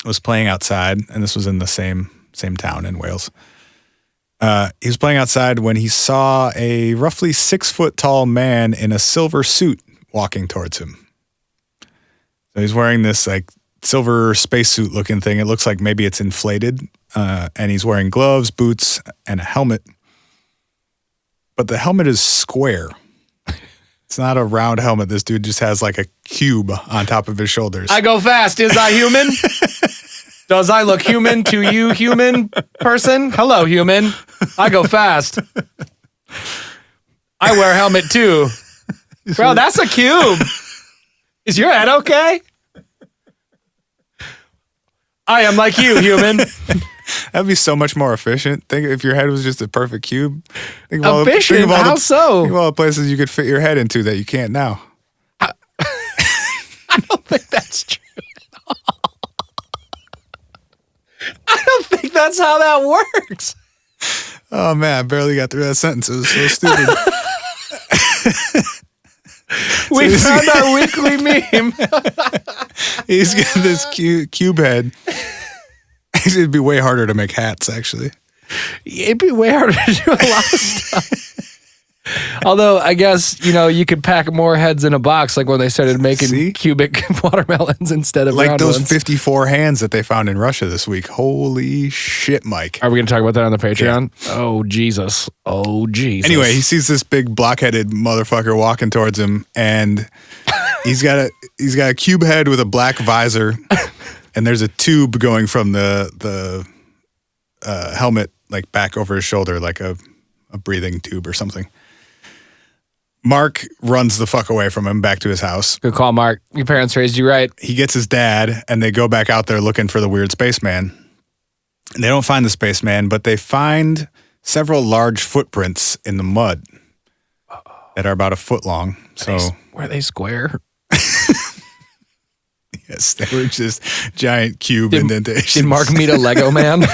[SPEAKER 3] was playing outside, and this was in the same town in Wales. He was playing outside when he saw a roughly 6 foot tall man in a silver suit walking towards him. So he's wearing this like silver spacesuit looking thing. It looks like maybe it's inflated. And he's wearing gloves, boots, and a helmet. But the helmet is square. It's not a round helmet. This dude just has like a cube on top of his shoulders.
[SPEAKER 2] I go fast. Is I human? Does I look human to you, human person? Hello, human. I go fast. I wear a helmet too. Bro, that's a cube. Is your head okay? I am like you, human.
[SPEAKER 3] That'd be so much more efficient. Think if your head was just a perfect cube.
[SPEAKER 2] Efficient? How so?
[SPEAKER 3] Think of all the places you could fit your head into that you can't now.
[SPEAKER 2] I don't think that's true. I don't think that's how that works.
[SPEAKER 3] Oh man, I barely got through that sentence. It was so stupid.
[SPEAKER 2] We found our weekly meme.
[SPEAKER 3] He's got this cube head. It'd be way harder to make hats, actually.
[SPEAKER 2] It'd be way harder to do a lot of stuff. Although, I guess, you could pack more heads in a box, like when they started making cubic watermelons instead of
[SPEAKER 3] like
[SPEAKER 2] round
[SPEAKER 3] those
[SPEAKER 2] ones.
[SPEAKER 3] 54 hands that they found in Russia this week. Holy shit, Mike.
[SPEAKER 2] Are we going to talk about that on the Patreon? Yeah. Oh, Jesus. Oh, Jesus.
[SPEAKER 3] Anyway, he sees this big block-headed motherfucker walking towards him, and he's got a cube head with a black visor, and there's a tube going from the helmet like back over his shoulder, like a breathing tube or something. Mark runs the fuck away from him back to his house.
[SPEAKER 2] Good call, Mark. Your parents raised you right.
[SPEAKER 3] He gets his dad, and they go back out there looking for the weird spaceman. And they don't find the spaceman, but they find several large footprints in the mud that are about a foot long.
[SPEAKER 2] Were they square?
[SPEAKER 3] Yes, they were just giant cube indentations.
[SPEAKER 2] Did Mark meet a Lego man?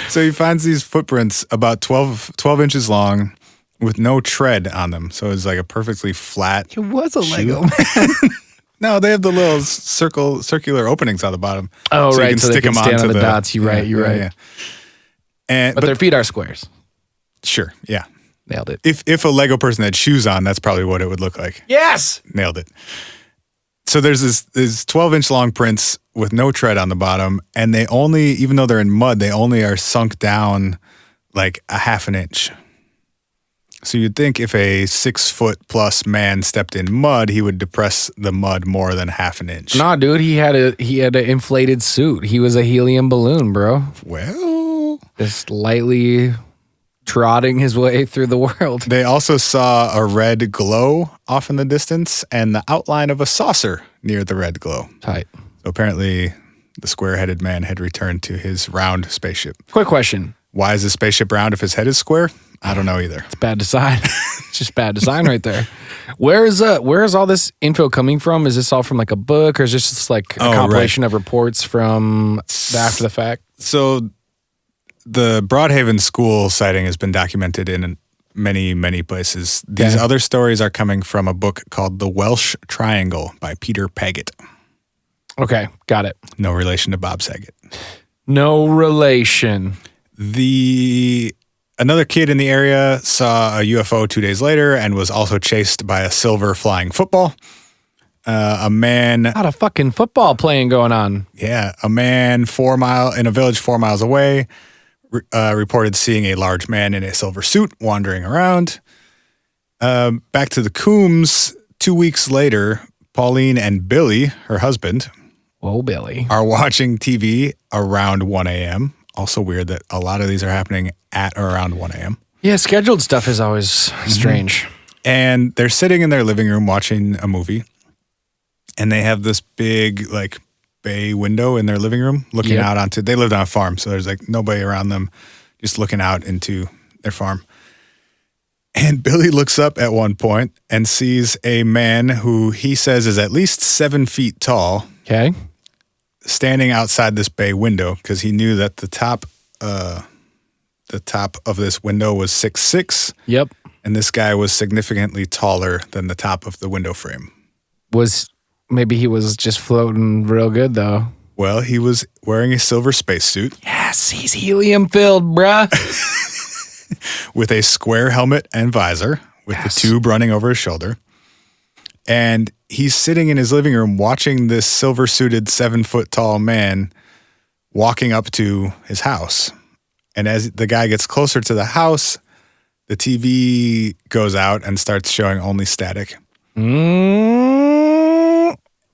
[SPEAKER 3] So he finds these footprints about 12 inches long with no tread on them. So it's like a perfectly flat
[SPEAKER 2] It was a
[SPEAKER 3] shoe.
[SPEAKER 2] Lego man.
[SPEAKER 3] No, they have the little circular openings on the bottom.
[SPEAKER 2] Oh,
[SPEAKER 3] so
[SPEAKER 2] right.
[SPEAKER 3] You can
[SPEAKER 2] so
[SPEAKER 3] stick
[SPEAKER 2] they can
[SPEAKER 3] them
[SPEAKER 2] stand
[SPEAKER 3] onto
[SPEAKER 2] on the dots. You're right. You're right.
[SPEAKER 3] Yeah. And,
[SPEAKER 2] but their feet are squares.
[SPEAKER 3] Sure. Yeah.
[SPEAKER 2] Nailed it.
[SPEAKER 3] If a Lego person had shoes on, that's probably what it would look like.
[SPEAKER 2] Yes.
[SPEAKER 3] Nailed it. So there's this 12-inch long prints with no tread on the bottom, and they only, even though they're in mud, they only are sunk down like a half an inch. So you'd think if a 6 foot plus man stepped in mud, he would depress the mud more than half an inch.
[SPEAKER 2] Nah, dude, he had an inflated suit. He was a helium balloon, bro.
[SPEAKER 3] Well,
[SPEAKER 2] Just lightly trotting his way through the world.
[SPEAKER 3] They also saw a red glow off in the distance and the outline of a saucer near the red glow.
[SPEAKER 2] Tight.
[SPEAKER 3] So apparently the square-headed man had returned to his round spaceship.
[SPEAKER 2] Quick question.
[SPEAKER 3] Why is the spaceship round if his head is square? I don't know either.
[SPEAKER 2] It's bad design. It's just bad design right there. Where is all this info coming from? Is this all from like a book, or is this just like a compilation of reports from after the fact?
[SPEAKER 3] So the Broad Haven school sighting has been documented in many, many places. These other stories are coming from a book called The Welsh Triangle by Peter Paget.
[SPEAKER 2] Okay, got it.
[SPEAKER 3] No relation to Bob Saget.
[SPEAKER 2] No relation.
[SPEAKER 3] Another kid in the area saw a UFO 2 days later and was also chased by a silver flying football. A man...
[SPEAKER 2] A lot of fucking football playing going on.
[SPEAKER 3] Yeah, a man in a village 4 miles away reported seeing a large man in a silver suit wandering around. Back to the Coombs, 2 weeks later, Pauline and Billy, her husband...
[SPEAKER 2] Whoa, Billy.
[SPEAKER 3] ...are watching TV around 1 a.m., Also weird that a lot of these are happening at or around 1 a.m.
[SPEAKER 2] Yeah, scheduled stuff is always strange.
[SPEAKER 3] And they're sitting in their living room watching a movie. And they have this big, like, bay window in their living room looking out onto... They lived on a farm, so there's, like, nobody around them just looking out into their farm. And Billy looks up at one point and sees a man who he says is at least 7 feet tall.
[SPEAKER 2] Okay.
[SPEAKER 3] Standing outside this bay window because he knew that the top of this window was 6'6".
[SPEAKER 2] Yep.
[SPEAKER 3] And this guy was significantly taller than the top of the window frame.
[SPEAKER 2] Maybe he was just floating real good though.
[SPEAKER 3] Well, he was wearing a silver spacesuit.
[SPEAKER 2] Yes. Yes, he's helium filled, bruh.
[SPEAKER 3] with a square helmet and visor with the tube running over his shoulder. And he's sitting in his living room watching this silver-suited 7-foot-tall man walking up to his house. And as the guy gets closer to the house, the TV goes out and starts showing only static.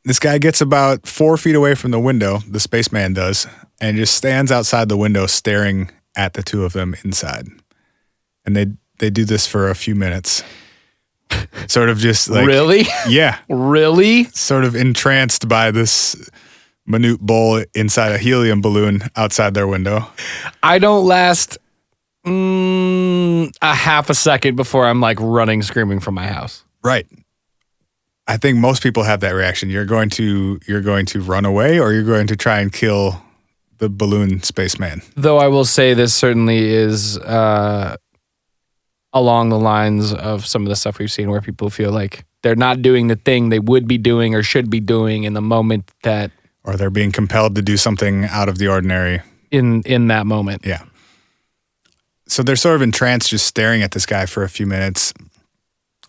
[SPEAKER 3] This guy gets about 4 feet away from the window, the spaceman does, and just stands outside the window staring at the two of them inside. And they do this for a few minutes. Sort of just like...
[SPEAKER 2] Really?
[SPEAKER 3] Yeah.
[SPEAKER 2] Really?
[SPEAKER 3] Sort of entranced by this minute bowl inside a helium balloon outside their window.
[SPEAKER 2] I don't last a half a second before I'm like running, screaming from my house.
[SPEAKER 3] Right. I think most people have that reaction. You're going to run away, or you're going to try and kill the balloon spaceman.
[SPEAKER 2] Though I will say this certainly is along the lines of some of the stuff we've seen where people feel like they're not doing the thing they would be doing or should be doing in the moment that...
[SPEAKER 3] Or they're being compelled to do something out of the ordinary.
[SPEAKER 2] In that moment.
[SPEAKER 3] Yeah. So they're sort of entranced, just staring at this guy for a few minutes.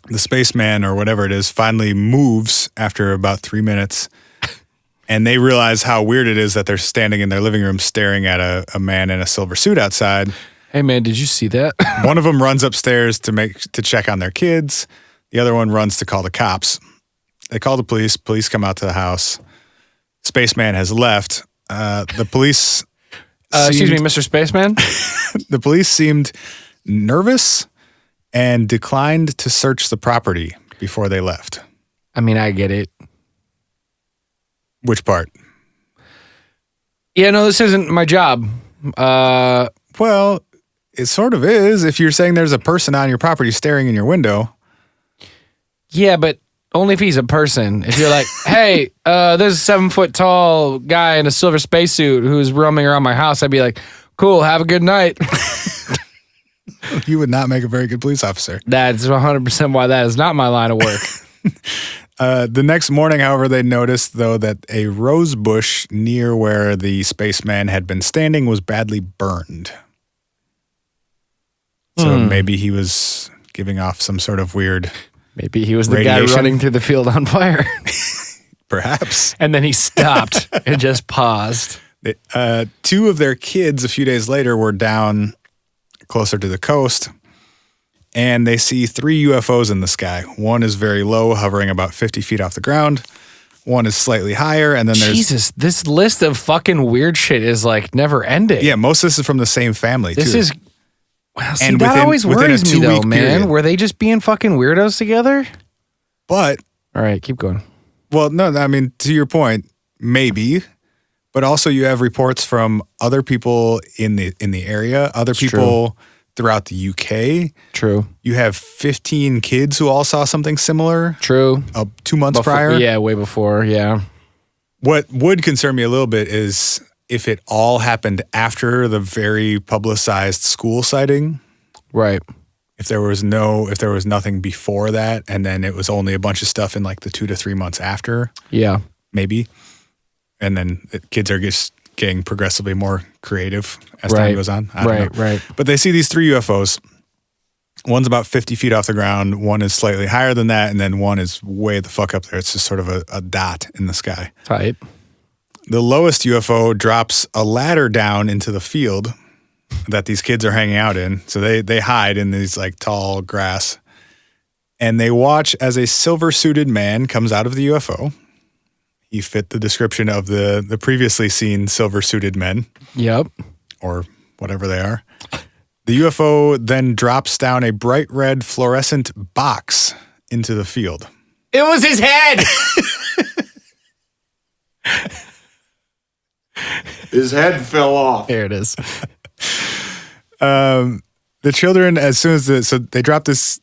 [SPEAKER 3] The spaceman, or whatever it is, finally moves after about 3 minutes. And they realize how weird it is that they're standing in their living room staring at a man in a silver suit outside.
[SPEAKER 2] Hey man, did you see that?
[SPEAKER 3] One of them runs upstairs to check on their kids. The other one runs to call the cops. They call the police. Police come out to the house. Spaceman has left. The police...
[SPEAKER 2] excuse me, Mr. Spaceman?
[SPEAKER 3] The police seemed nervous and declined to search the property before they left.
[SPEAKER 2] I mean, I get it.
[SPEAKER 3] Which part?
[SPEAKER 2] Yeah, no, this isn't my job.
[SPEAKER 3] Well, it sort of is. If you're saying there's a person on your property staring in your window.
[SPEAKER 2] Yeah, but only if he's a person. If you're like, hey, there's a 7-foot-tall guy in a silver spacesuit who's roaming around my house, I'd be like, cool, have a good night.
[SPEAKER 3] You would not make a very good police officer.
[SPEAKER 2] That's 100% why that is not my line of work.
[SPEAKER 3] The next morning, however, they noticed, though, that a rose bush near where the spaceman had been standing was badly burned. So maybe he was giving off some sort of weird...
[SPEAKER 2] Maybe he was the
[SPEAKER 3] radiation.
[SPEAKER 2] guy running through the field on fire.
[SPEAKER 3] Perhaps.
[SPEAKER 2] And then he stopped and just paused.
[SPEAKER 3] Two of their kids a few days later were down closer to the coast, and they see 3 UFOs in the sky. One is very low, hovering about 50 feet off the ground. One is slightly higher, and then there's...
[SPEAKER 2] Jesus, this list of fucking weird shit is like never ending.
[SPEAKER 3] Yeah, most of this is from the same family,
[SPEAKER 2] This
[SPEAKER 3] too.
[SPEAKER 2] is... Wow, see,
[SPEAKER 3] And
[SPEAKER 2] that
[SPEAKER 3] within-
[SPEAKER 2] always
[SPEAKER 3] within a
[SPEAKER 2] worries me though,
[SPEAKER 3] 2-week
[SPEAKER 2] man.
[SPEAKER 3] period.
[SPEAKER 2] Were they just being fucking weirdos together?
[SPEAKER 3] But,
[SPEAKER 2] All right, keep going.
[SPEAKER 3] well, no, I mean, to your point, maybe. But also you have reports from other people in the area, other people throughout the UK.
[SPEAKER 2] True.
[SPEAKER 3] You have 15 kids who all saw something similar
[SPEAKER 2] True.
[SPEAKER 3] 2 months
[SPEAKER 2] Before-
[SPEAKER 3] prior.
[SPEAKER 2] Yeah, way before, yeah.
[SPEAKER 3] What would concern me a little bit is if it all happened after the very publicized school sighting.
[SPEAKER 2] Right.
[SPEAKER 3] If there was nothing before that, and then it was only a bunch of stuff in like the 2 to 3 months after,
[SPEAKER 2] Yeah.
[SPEAKER 3] maybe. And then the kids are just getting progressively more creative as
[SPEAKER 2] Right.
[SPEAKER 3] time goes on. I don't know.
[SPEAKER 2] Right.
[SPEAKER 3] But they see these 3 UFOs. One's about 50 feet off the ground. One is slightly higher than that. And then one is way the fuck up there. It's just sort of a dot in the sky.
[SPEAKER 2] Tight.
[SPEAKER 3] The lowest UFO drops a ladder down into the field that these kids are hanging out in. So they hide in these like tall grass. And they watch as a silver-suited man comes out of the UFO. He fit the description of the previously seen silver-suited men.
[SPEAKER 2] Yep.
[SPEAKER 3] Or whatever they are. The UFO then drops down a bright red fluorescent box into the field.
[SPEAKER 2] It was his head.
[SPEAKER 6] His head fell off.
[SPEAKER 2] There it is.
[SPEAKER 3] The children, as soon as so they drop this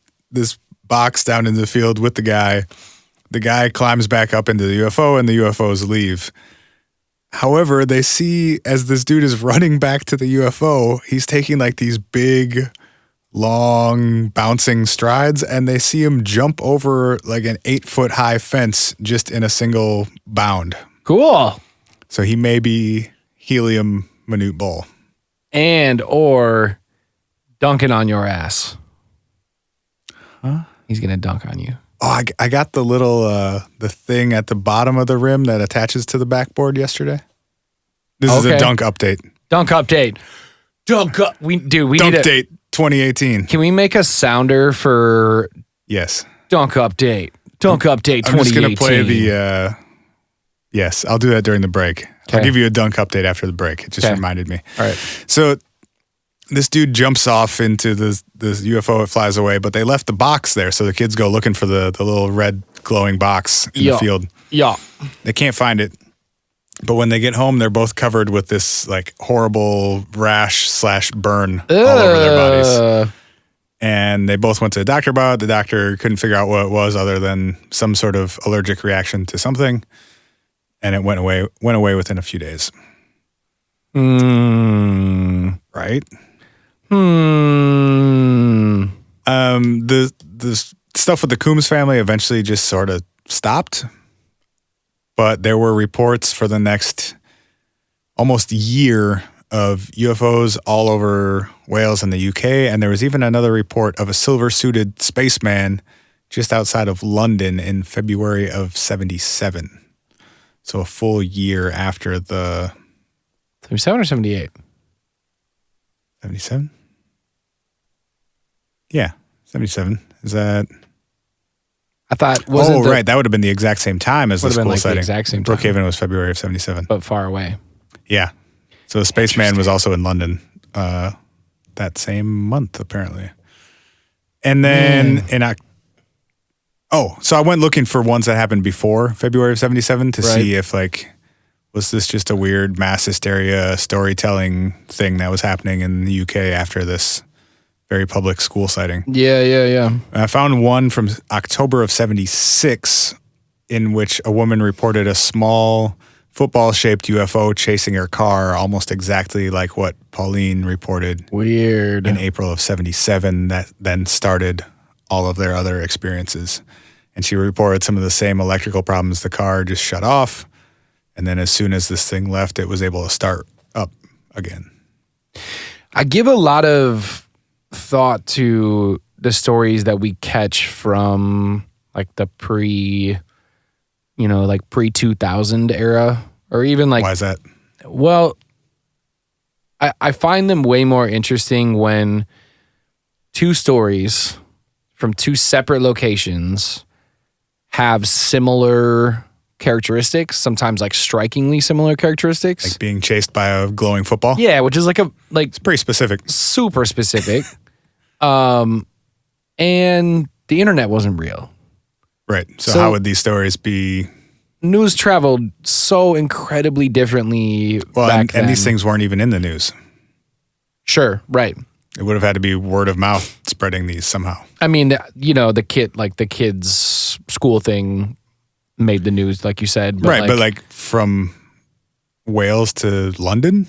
[SPEAKER 3] box down into the field with the guy climbs back up into the UFO and the UFOs leave. However, they see as this dude is running back to the UFO, he's taking like these big, long, bouncing strides, and they see him jump over like an 8-foot high fence just in a single bound.
[SPEAKER 2] Cool.
[SPEAKER 3] So he may be helium minute bull.
[SPEAKER 2] and or dunking on your ass. Huh? He's gonna dunk on you.
[SPEAKER 3] Oh, I got the little the thing at the bottom of the rim that attaches to the backboard yesterday. This is a dunk update.
[SPEAKER 2] Dunk update. Dunk up. We
[SPEAKER 3] dunk
[SPEAKER 2] need
[SPEAKER 3] date 2018.
[SPEAKER 2] Can we make a sounder for
[SPEAKER 3] Yes.
[SPEAKER 2] dunk update? Dunk update 2018.
[SPEAKER 3] I'm just gonna play the. Yes, I'll do that during the break.
[SPEAKER 2] Okay.
[SPEAKER 3] I'll give you a dunk update after the break. It just reminded me.
[SPEAKER 2] All right.
[SPEAKER 3] So this dude jumps off into this UFO. It flies away, but they left the box there, so the kids go looking for the little red glowing box in the field.
[SPEAKER 2] Yeah.
[SPEAKER 3] They can't find it. But when they get home, they're both covered with this like horrible rash / burn all over their bodies. And they both went to the doctor about it. The doctor couldn't figure out what it was other than some sort of allergic reaction to something. And it went away within a few days. Right? The stuff with the Coombs family eventually just sort of stopped. But there were reports for the next almost year of UFOs all over Wales and the UK. And there was even another report of a silver-suited spaceman just outside of London in February of 77. So a full year after the...
[SPEAKER 2] 77 or 78?
[SPEAKER 3] 77? Yeah, 77. Is that...
[SPEAKER 2] I thought...
[SPEAKER 3] right. That would have been the exact same time as the school sighting.
[SPEAKER 2] The exact same time.
[SPEAKER 3] Brookhaven was February of 77.
[SPEAKER 2] But far away.
[SPEAKER 3] Yeah. So the spaceman was also in London that same month, apparently. And then so I went looking for ones that happened before February of 77 to see if, like, was this just a weird mass hysteria storytelling thing that was happening in the UK after this very public school sighting.
[SPEAKER 2] Yeah.
[SPEAKER 3] I found one from October of 76 in which a woman reported a small football-shaped UFO chasing her car, almost exactly like what Pauline reported.
[SPEAKER 2] Weird.
[SPEAKER 3] In April of 77, that then started all of their other experiences. And she reported some of the same electrical problems. The car just shut off. And then as soon as this thing left, it was able to start up again.
[SPEAKER 2] I give a lot of thought to the stories that we catch from like the pre-2000 era, or even like...
[SPEAKER 3] Why is that?
[SPEAKER 2] Well, I find them way more interesting when two stories from two separate locations have similar characteristics, sometimes like strikingly similar characteristics.
[SPEAKER 3] Like being chased by a glowing football?
[SPEAKER 2] Yeah, which is
[SPEAKER 3] it's pretty specific.
[SPEAKER 2] Super specific. And the internet wasn't real.
[SPEAKER 3] Right. So how would these stories be?
[SPEAKER 2] News traveled so incredibly differently back then.
[SPEAKER 3] And these things weren't even in the news.
[SPEAKER 2] Sure, right.
[SPEAKER 3] It would have had to be word of mouth spreading these somehow.
[SPEAKER 2] I mean, the kids' school thing made the news, like you said. But
[SPEAKER 3] but from Wales to London?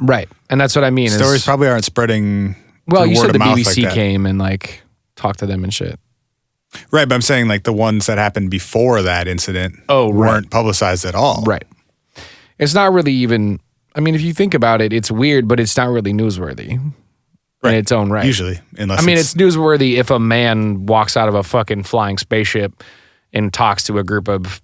[SPEAKER 2] Right. And that's what I mean.
[SPEAKER 3] Stories probably aren't spreading.
[SPEAKER 2] Well, you said the
[SPEAKER 3] BBC
[SPEAKER 2] came and talked to them and shit.
[SPEAKER 3] Right, but I'm saying the ones that happened before that incident weren't publicized at all.
[SPEAKER 2] Right. It's not really even, I mean, if you think about it, it's weird, but it's not really newsworthy in its own right.
[SPEAKER 3] Usually, unless
[SPEAKER 2] it's newsworthy if a man walks out of a fucking flying spaceship and talks to a group of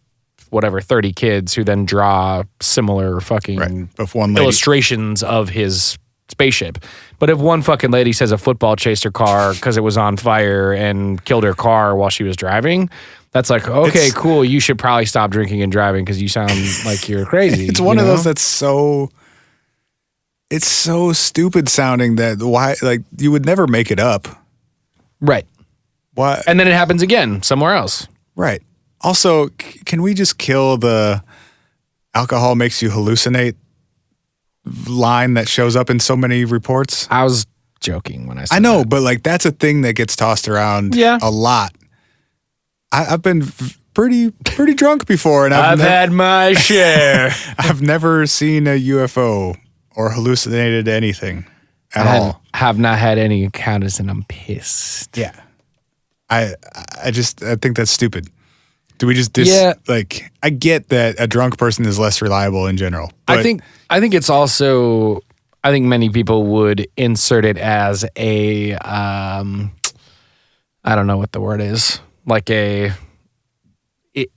[SPEAKER 2] 30 kids who then draw similar fucking illustrations of his spaceship. But if one fucking lady says a football chased her car because it was on fire and killed her car while she was driving, that's okay, cool. You should probably stop drinking and driving because you sound like you're crazy.
[SPEAKER 3] It's one of those that's so... It's so stupid sounding that you would never make it up.
[SPEAKER 2] Right.
[SPEAKER 3] Why?
[SPEAKER 2] And then it happens again somewhere else.
[SPEAKER 3] Right. Also, can we just kill the alcohol makes you hallucinate line that shows up in so many reports?
[SPEAKER 2] I was joking when I said
[SPEAKER 3] I know,
[SPEAKER 2] that.
[SPEAKER 3] but that's a thing that gets tossed around a lot. I've been pretty drunk before, and
[SPEAKER 2] I've had my share.
[SPEAKER 3] I've never seen a UFO or hallucinated anything at all.
[SPEAKER 2] Have not had any encounters, and I'm pissed.
[SPEAKER 3] Yeah. I think that's stupid. Do we just I get that a drunk person is less reliable in general. But
[SPEAKER 2] I think it's also I think many people would insert it as a, I don't know what the word is, like it's a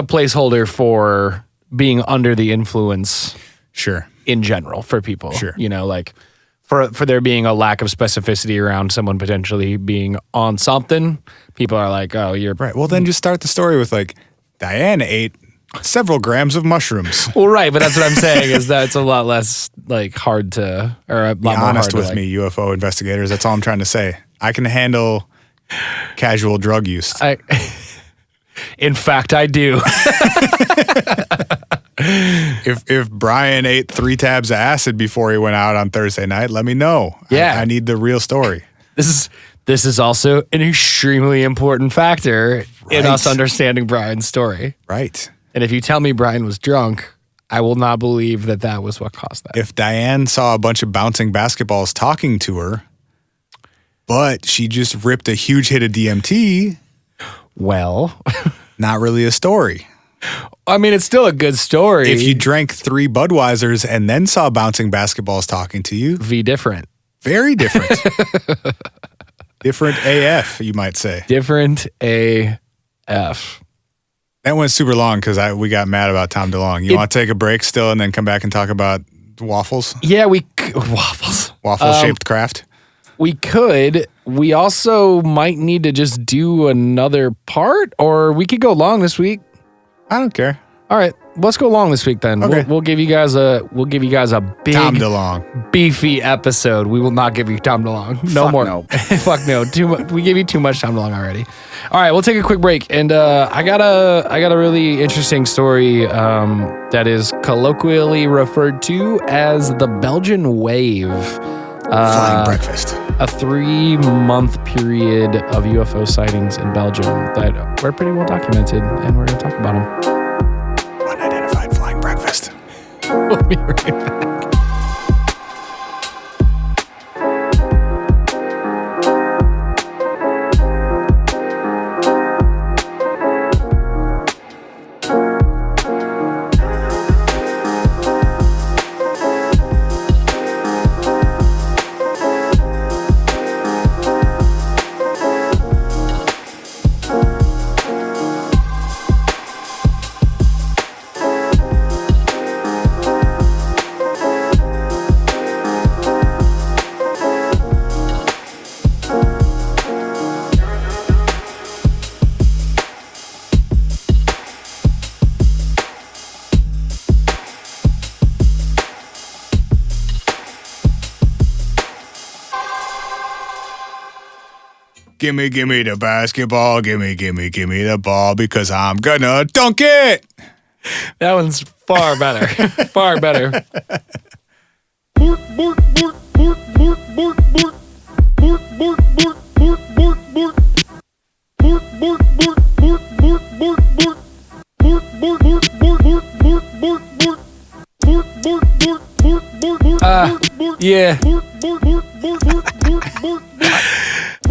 [SPEAKER 2] placeholder for being under the influence.
[SPEAKER 3] Sure.
[SPEAKER 2] In general for people.
[SPEAKER 3] Sure.
[SPEAKER 2] You know, like for there being a lack of specificity around someone potentially being on something, people are like, oh, you're
[SPEAKER 3] Right. Well, then just start the story with like, Diane ate several grams of mushrooms.
[SPEAKER 2] Well, right, but that's what I'm saying is that it's a lot less like hard to, or a lot
[SPEAKER 3] Be
[SPEAKER 2] more
[SPEAKER 3] honest
[SPEAKER 2] hard
[SPEAKER 3] with
[SPEAKER 2] to, like,
[SPEAKER 3] me, UFO investigators. That's all I'm trying to say. I can handle casual drug use.
[SPEAKER 2] In fact, I do.
[SPEAKER 3] If Brian ate 3 tabs of acid before he went out on Thursday night, let me know.
[SPEAKER 2] Yeah.
[SPEAKER 3] I need the real story.
[SPEAKER 2] This is also an extremely important factor in us understanding Brian's story.
[SPEAKER 3] Right.
[SPEAKER 2] And if you tell me Brian was drunk, I will not believe that was what caused that.
[SPEAKER 3] If Diane saw a bunch of bouncing basketballs talking to her, but she just ripped a huge hit of DMT,
[SPEAKER 2] well,
[SPEAKER 3] not really a story.
[SPEAKER 2] I mean, it's still a good story.
[SPEAKER 3] If you drank 3 Budweisers and then saw bouncing basketballs talking to you,
[SPEAKER 2] different.
[SPEAKER 3] Very different. Different AF, you might say.
[SPEAKER 2] Different AF.
[SPEAKER 3] That went super long because we got mad about Tom DeLonge. You want to take a break still and then come back and talk about waffles?
[SPEAKER 2] Yeah, waffles.
[SPEAKER 3] Waffle-shaped craft?
[SPEAKER 2] We could. We also might need to just do another part, or we could go long this week.
[SPEAKER 3] I don't care.
[SPEAKER 2] All right, let's go long this week then.
[SPEAKER 3] Okay.
[SPEAKER 2] We'll give you guys a big
[SPEAKER 3] Tom DeLonge.
[SPEAKER 2] beefy episode. We will not give you Tom DeLonge. No
[SPEAKER 4] Fuck
[SPEAKER 2] more.
[SPEAKER 4] no.
[SPEAKER 2] Fuck no. Too much. We gave you too much Tom DeLonge already. All right, we'll take a quick break, and I got a really interesting story that is colloquially referred to as the Belgian Wave.
[SPEAKER 3] Flying breakfast.
[SPEAKER 2] A 3-month period of UFO sightings in Belgium that were pretty well documented, and we're going to talk about them.
[SPEAKER 3] Unidentified flying breakfast.
[SPEAKER 2] We'll be right back.
[SPEAKER 3] Gimme the basketball. Gimme the ball because I'm gonna dunk it.
[SPEAKER 2] That one's far better. Far better. Yeah.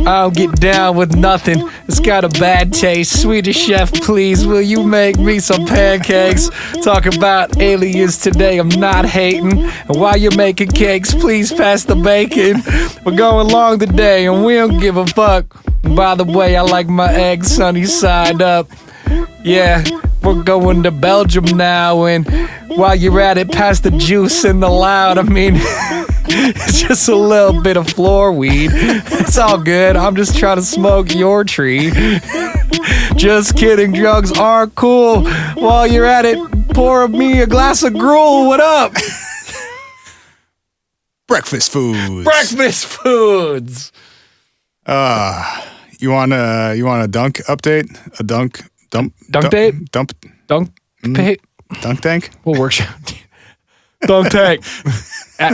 [SPEAKER 2] I'll get down with nothing. It's got a bad taste. Swedish chef, please, will you make me some pancakes? Talk about aliens today, I'm not hating. And while you're making cakes, please pass the bacon. We're going long today and we don't give a fuck. And by the way, I like my eggs sunny side up. Yeah, we're going to Belgium now, and while you're at it, pass the juice in the loud. I mean, it's just a little bit of floor weed. It's all good. I'm just trying to smoke your tree. Just kidding, drugs are cool. While you're at it, pour me a glass of gruel. What up?
[SPEAKER 3] Breakfast foods.
[SPEAKER 2] Breakfast foods.
[SPEAKER 3] You want a dunk update? A dunk
[SPEAKER 2] date?
[SPEAKER 3] Dunk
[SPEAKER 2] Dunk
[SPEAKER 3] tank?
[SPEAKER 2] We'll workshop. Dunk tank.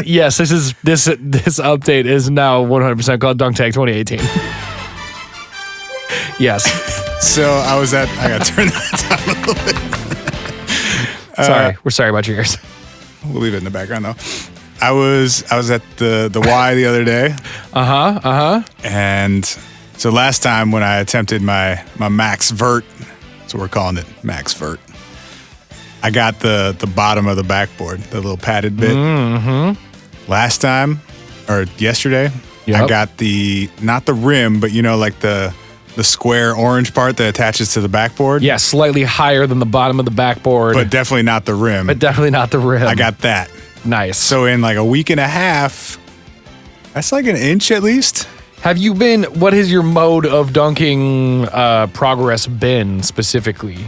[SPEAKER 2] Yes, this update is now 100% called Dunk Tank 2018. Yes.
[SPEAKER 3] So I got to turn that down a little bit.
[SPEAKER 2] Sorry, we're sorry about your ears.
[SPEAKER 3] We'll leave it in the background though. I was at the Y the other day. And so last time when I attempted my max vert, so we're calling it max vert, I got the bottom of the backboard, the little padded bit. Mm-hmm. Last time, or yesterday,
[SPEAKER 2] Yep.
[SPEAKER 3] I got not the rim, but like the square orange part that attaches to the backboard.
[SPEAKER 2] Yeah, slightly higher than the bottom of the backboard.
[SPEAKER 3] But definitely not the rim.
[SPEAKER 2] I got that. Nice.
[SPEAKER 3] So in like a week and a half, that's like an inch at least.
[SPEAKER 2] What has your mode of dunking progress been specifically?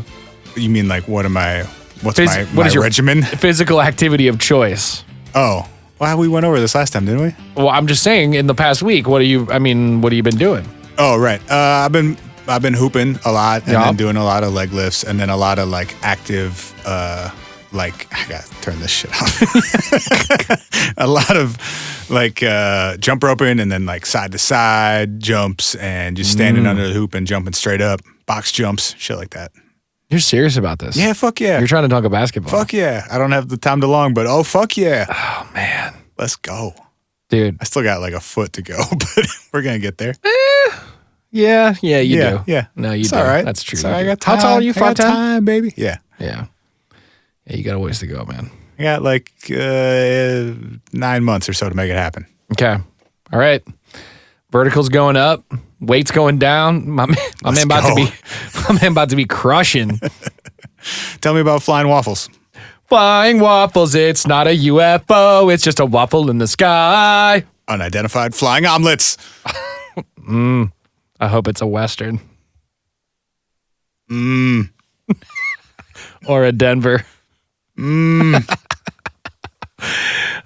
[SPEAKER 3] You mean like what's my
[SPEAKER 2] your
[SPEAKER 3] regimen?
[SPEAKER 2] Physical activity of choice?
[SPEAKER 3] Oh, well, we went over this last time, didn't we?
[SPEAKER 2] Well, I'm just saying in the past week, what have you been doing?
[SPEAKER 3] Oh, right. I've been hooping a lot and then doing a lot of leg lifts and then a lot of like active, I gotta turn this shit off. A lot of like jump roping and then like side to side jumps and just standing under the hoop and jumping straight up, box jumps, shit like that.
[SPEAKER 2] You're serious about this?
[SPEAKER 3] Yeah, fuck yeah.
[SPEAKER 2] You're trying to dunk a basketball?
[SPEAKER 3] Fuck yeah. I don't have the time DeLonge, but oh, fuck yeah.
[SPEAKER 2] Oh, man.
[SPEAKER 3] Let's go.
[SPEAKER 2] Dude.
[SPEAKER 3] I still got like a foot to go, but we're going to get there.
[SPEAKER 2] Yeah, you do.
[SPEAKER 3] Yeah.
[SPEAKER 2] No, you
[SPEAKER 3] it's
[SPEAKER 2] do.
[SPEAKER 3] all right.
[SPEAKER 2] That's true.
[SPEAKER 3] Sorry, I got time.
[SPEAKER 2] How tall are you? 5'10"?
[SPEAKER 3] Time, baby. Yeah.
[SPEAKER 2] Yeah, you got a ways to go, man.
[SPEAKER 3] I got like 9 months or so to make it happen.
[SPEAKER 2] Okay. All right. Vertical's going up. Weight's going down. My man about to be crushing.
[SPEAKER 3] Tell me about flying waffles.
[SPEAKER 2] Flying waffles, it's not a UFO, it's just a waffle in the sky.
[SPEAKER 3] Unidentified flying omelets.
[SPEAKER 2] I hope it's a Western. Or a Denver.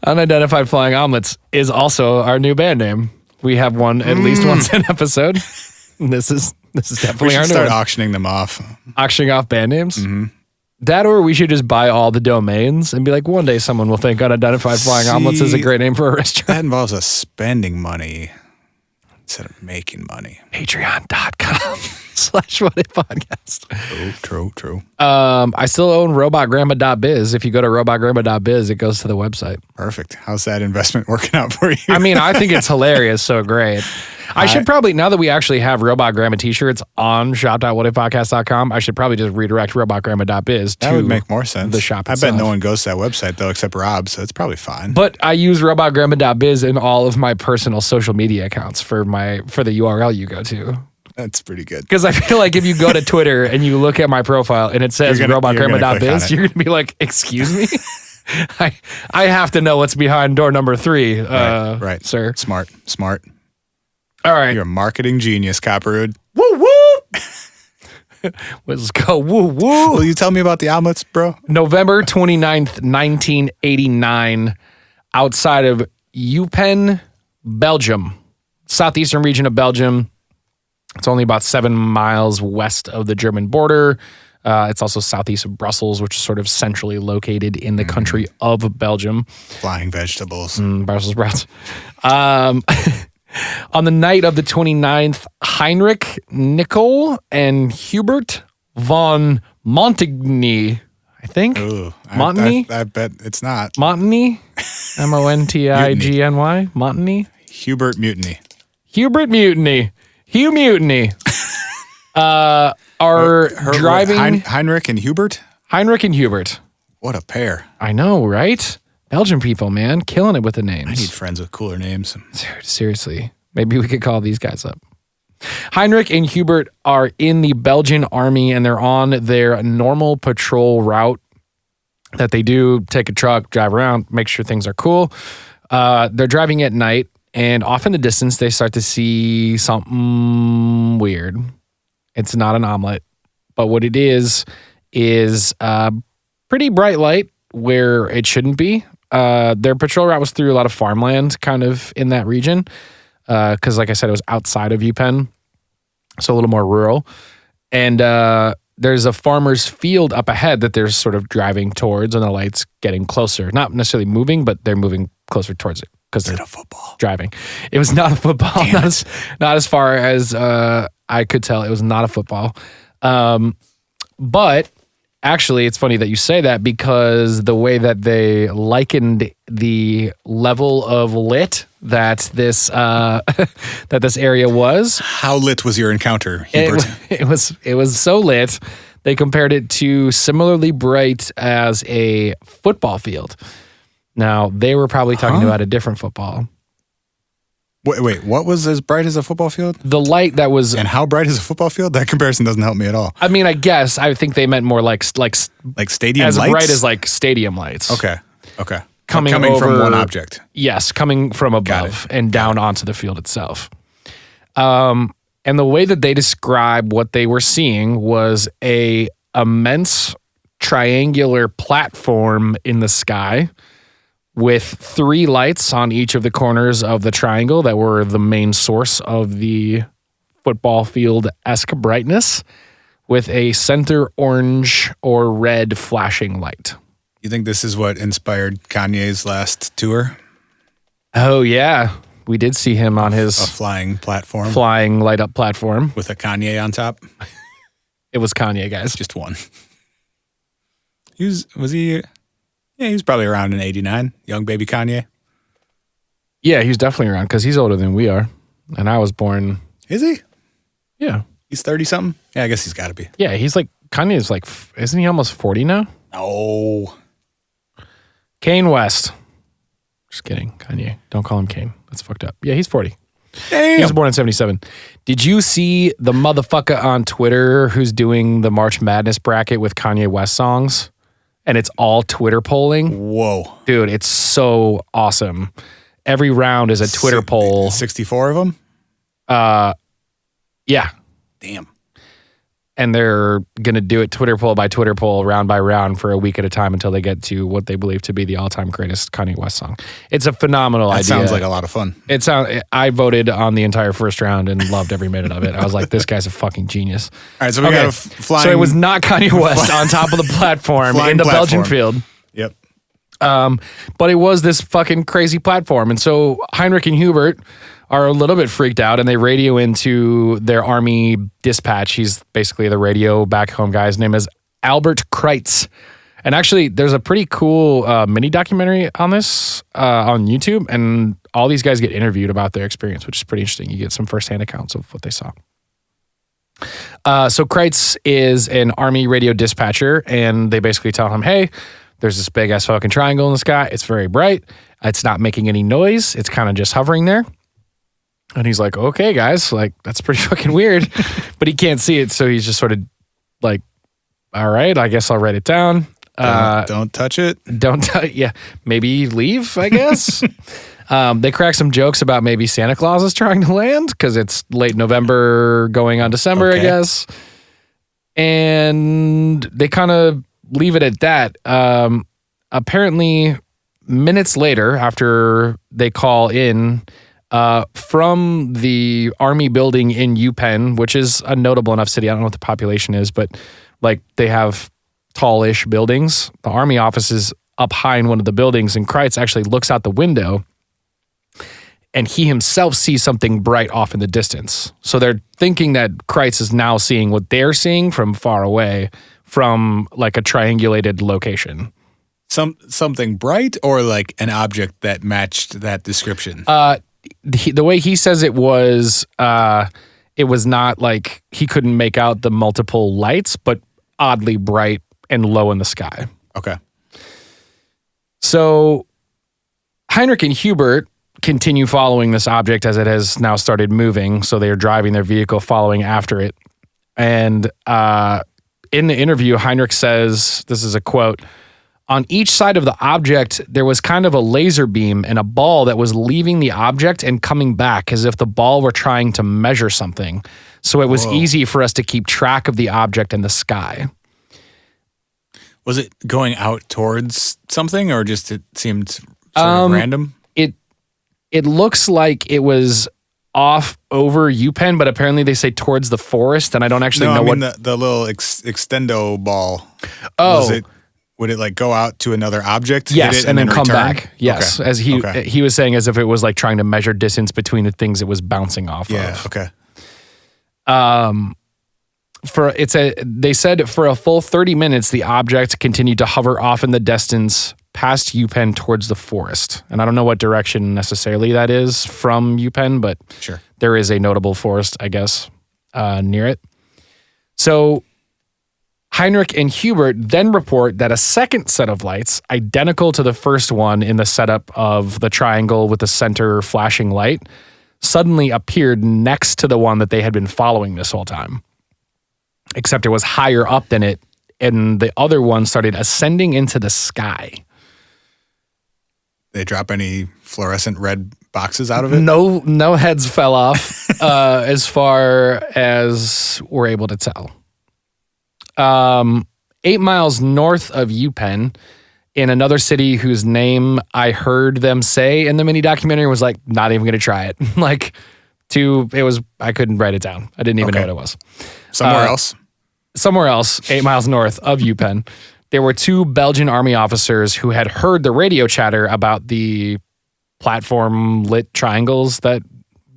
[SPEAKER 2] Unidentified flying omelets is also our new band name. We have one at least once an episode. This is definitely
[SPEAKER 3] we
[SPEAKER 2] our
[SPEAKER 3] should
[SPEAKER 2] new
[SPEAKER 3] start
[SPEAKER 2] one.
[SPEAKER 3] auctioning them off.
[SPEAKER 2] Auctioning off band names? Mm-hmm. That, or we should just buy all the domains and be like, one day someone will think unidentified flying omelets is a great name for a restaurant.
[SPEAKER 3] That involves us spending money instead of making money.
[SPEAKER 2] Patreon.com/whatifpodcast.
[SPEAKER 3] True.
[SPEAKER 2] I still own robotgrandma.biz. If you go to robotgrandma.biz, it goes to the website.
[SPEAKER 3] Perfect. How's that investment working out for you?
[SPEAKER 2] I mean, I think it's hilarious. So great. I should probably, now that we actually have Robot Grandma t-shirts on shop.whatifpodcast.com, I should probably just redirect robotgrandma.biz to
[SPEAKER 3] that would make more sense.
[SPEAKER 2] The shop
[SPEAKER 3] I
[SPEAKER 2] itself.
[SPEAKER 3] bet no one goes to that website though, except Rob, so it's probably fine.
[SPEAKER 2] But I use robotgrandma.biz in all of my personal social media accounts for the URL you go to.
[SPEAKER 3] That's pretty good.
[SPEAKER 2] Because I feel like if you go to Twitter and you look at my profile and it says robotgrandma.biz, you're going to be like, excuse me? I have to know what's behind door number 3,
[SPEAKER 3] right,
[SPEAKER 2] sir.
[SPEAKER 3] Smart.
[SPEAKER 2] All right.
[SPEAKER 3] You're a marketing genius, Copperwood.
[SPEAKER 2] Woo woo! Let's go. Woo woo!
[SPEAKER 3] Will you tell me about the omelets, bro?
[SPEAKER 2] November 29th, 1989, outside of Eupen, Belgium, southeastern region of Belgium. It's only about 7 miles west of the German border. It's also southeast of Brussels, which is sort of centrally located in the country of Belgium.
[SPEAKER 3] Flying vegetables.
[SPEAKER 2] Brussels sprouts. On the night of the 29th, Heinrich Nickel and Hubert von Montigny, I think.
[SPEAKER 3] Ooh,
[SPEAKER 2] Montigny?
[SPEAKER 3] I bet it's not.
[SPEAKER 2] Montigny? Montigny? Montigny?
[SPEAKER 3] Hubert Mutiny.
[SPEAKER 2] Hubert Mutiny. Hugh Mutiny. Are driving...
[SPEAKER 3] Heinrich and Hubert?
[SPEAKER 2] Heinrich and Hubert.
[SPEAKER 3] What a pair.
[SPEAKER 2] I know, right? Belgian people, man. Killing it with the names.
[SPEAKER 3] I need friends with cooler names.
[SPEAKER 2] Dude, seriously. Maybe we could call these guys up. Heinrich and Hubert are in the Belgian army and they're on their normal patrol route that they do. Take a truck, drive around, make sure things are cool. They're driving at night and off in the distance, they start to see something weird. It's not an omelet, but what it is pretty bright light where it shouldn't be. Their patrol route was through a lot of farmland kind of in that region. Because like I said, it was outside of Eupen, so a little more rural. And there's a farmer's field up ahead that they're sort of driving towards and the light's getting closer. Not necessarily moving, but they're moving closer towards it. Because they're
[SPEAKER 3] a football
[SPEAKER 2] driving. It was not a football. Not as far as I could tell. It was not a football. But actually, it's funny that you say that because the way that they likened the level of lit that this area was.
[SPEAKER 3] How lit was your encounter, Hubert?
[SPEAKER 2] It was so lit. They compared it to similarly bright as a football field. Now, they were probably talking about a different football.
[SPEAKER 3] Wait, what was as bright as a football field?
[SPEAKER 2] The light that was...
[SPEAKER 3] And how bright is a football field? That comparison doesn't help me at all.
[SPEAKER 2] I mean, I think they meant more like
[SPEAKER 3] stadium
[SPEAKER 2] as
[SPEAKER 3] lights?
[SPEAKER 2] bright as like stadium lights.
[SPEAKER 3] Okay.
[SPEAKER 2] Coming
[SPEAKER 3] from
[SPEAKER 2] over-
[SPEAKER 3] one object.
[SPEAKER 2] Yes, coming from above and down onto the field itself. And the way that they describe what they were seeing was a immense triangular platform in the sky with 3 lights on each of the corners of the triangle that were the main source of the football field-esque brightness, with a center orange or red flashing light.
[SPEAKER 3] You think this is what inspired Kanye's last tour?
[SPEAKER 2] Oh, yeah. We did see him on his
[SPEAKER 3] A flying platform
[SPEAKER 2] flying light-up platform.
[SPEAKER 3] with a Kanye on top.
[SPEAKER 2] It was Kanye, guys.
[SPEAKER 3] Just one. Was he? Yeah, he was probably around in '89. Young baby Kanye.
[SPEAKER 2] Yeah, he's definitely around because he's older than we are. And I was born...
[SPEAKER 3] Is he?
[SPEAKER 2] Yeah.
[SPEAKER 3] He's 30 something. Yeah, I guess he's got to be.
[SPEAKER 2] Yeah, he's like... Kanye is like... Isn't he almost 40 now?
[SPEAKER 3] Oh.
[SPEAKER 2] Kane West. Just kidding. Kanye. Don't call him Kane. That's fucked up. Yeah, he's 40.
[SPEAKER 3] Damn.
[SPEAKER 2] He was born in 77. Did you see the motherfucker on Twitter who's doing the March Madness bracket with Kanye West songs? And it's all Twitter polling.
[SPEAKER 3] Whoa.
[SPEAKER 2] Dude, it's so awesome. Every round is a Twitter poll.
[SPEAKER 3] 64 of them?
[SPEAKER 2] Yeah.
[SPEAKER 3] Damn.
[SPEAKER 2] And they're going to do it Twitter poll by Twitter poll, round by round for a week at a time until they get to what they believe to be the all-time greatest Kanye West song. It's a phenomenal idea.
[SPEAKER 3] That sounds like a lot of fun.
[SPEAKER 2] I voted on the entire first round and loved every minute of it. I was like, this guy's a fucking genius.
[SPEAKER 3] All right, so we got a flying...
[SPEAKER 2] So it was not Kanye West on top of the platform in the Belgian field.
[SPEAKER 3] Yep.
[SPEAKER 2] But it was this fucking crazy platform. And so Heinrich and Hubert are a little bit freaked out and they radio into their army dispatch. He's basically the radio back home guy. His name is Albert Kreitz. And actually, there's a pretty cool mini documentary on this on YouTube. And all these guys get interviewed about their experience, which is pretty interesting. You get some firsthand accounts of what they saw. So Kreitz is an army radio dispatcher, and they basically tell him, hey, there's this big ass fucking triangle in the sky. It's very bright. It's not making any noise. It's kind of just hovering there. And he's like, okay, guys, like, that's pretty fucking weird. But he can't see it, so he's just sort of like, all right, I guess I'll write it down.
[SPEAKER 3] Don't touch it.
[SPEAKER 2] Yeah, maybe leave, I guess. They crack some jokes about maybe Santa Claus is trying to land because it's late November going on December, I guess. And they kind of leave it at that. Apparently, minutes later, after they call in from the army building in UPenn, which is a notable enough city. I don't know what the population is, but like they have tallish buildings. The army office is up high in one of the buildings, and Kreitz actually looks out the window and he himself sees something bright off in the distance. So they're thinking that Kreitz is now seeing what they're seeing from far away from like a triangulated location.
[SPEAKER 3] Something bright or like an object that matched that description?
[SPEAKER 2] The way he says it was not like he couldn't make out the multiple lights, but oddly bright and low in the sky.
[SPEAKER 3] Okay.
[SPEAKER 2] So Heinrich and Hubert continue following this object as it has now started moving. So they are driving their vehicle following after it. And in the interview, Heinrich says, this is a quote, on each side of the object, there was kind of a laser beam and a ball that was leaving the object and coming back as if the ball were trying to measure something. So it was easy for us to keep track of the object in the sky.
[SPEAKER 3] Was it going out towards something or just it seemed sort of random?
[SPEAKER 2] It looks like it was off over UPenn, but apparently they say towards the forest, and I don't actually know what
[SPEAKER 3] the little extendo ball.
[SPEAKER 2] Oh.
[SPEAKER 3] Would it like go out to another object?
[SPEAKER 2] Yes,
[SPEAKER 3] hit it,
[SPEAKER 2] and then come
[SPEAKER 3] return?
[SPEAKER 2] back. Yes,
[SPEAKER 3] Okay.
[SPEAKER 2] as he was saying, as if it was like trying to measure distance between the things it was bouncing off of.
[SPEAKER 3] Okay.
[SPEAKER 2] They said for a full 30 minutes, the object continued to hover off in the distance past UPenn towards the forest. And I don't know what direction necessarily that is from UPenn, but
[SPEAKER 3] Sure.
[SPEAKER 2] there is a notable forest, I guess, near it. So Heinrich and Hubert then report that a second set of lights, identical to the first one in the setup of the triangle with the center flashing light, suddenly appeared next to the one that they had been following this whole time. Except it was higher up than it, and the other one started ascending into the sky.
[SPEAKER 3] They drop any fluorescent red boxes out of it?
[SPEAKER 2] No heads fell off, as far as we're able to tell. 8 miles north of UPenn, in another city whose name I heard them say in the mini documentary, was like, not even going to try it. I couldn't write it down. I didn't even know what it was. Somewhere else, 8 miles north of UPenn, there were 2 Belgian army officers who had heard the radio chatter about the platform lit triangles that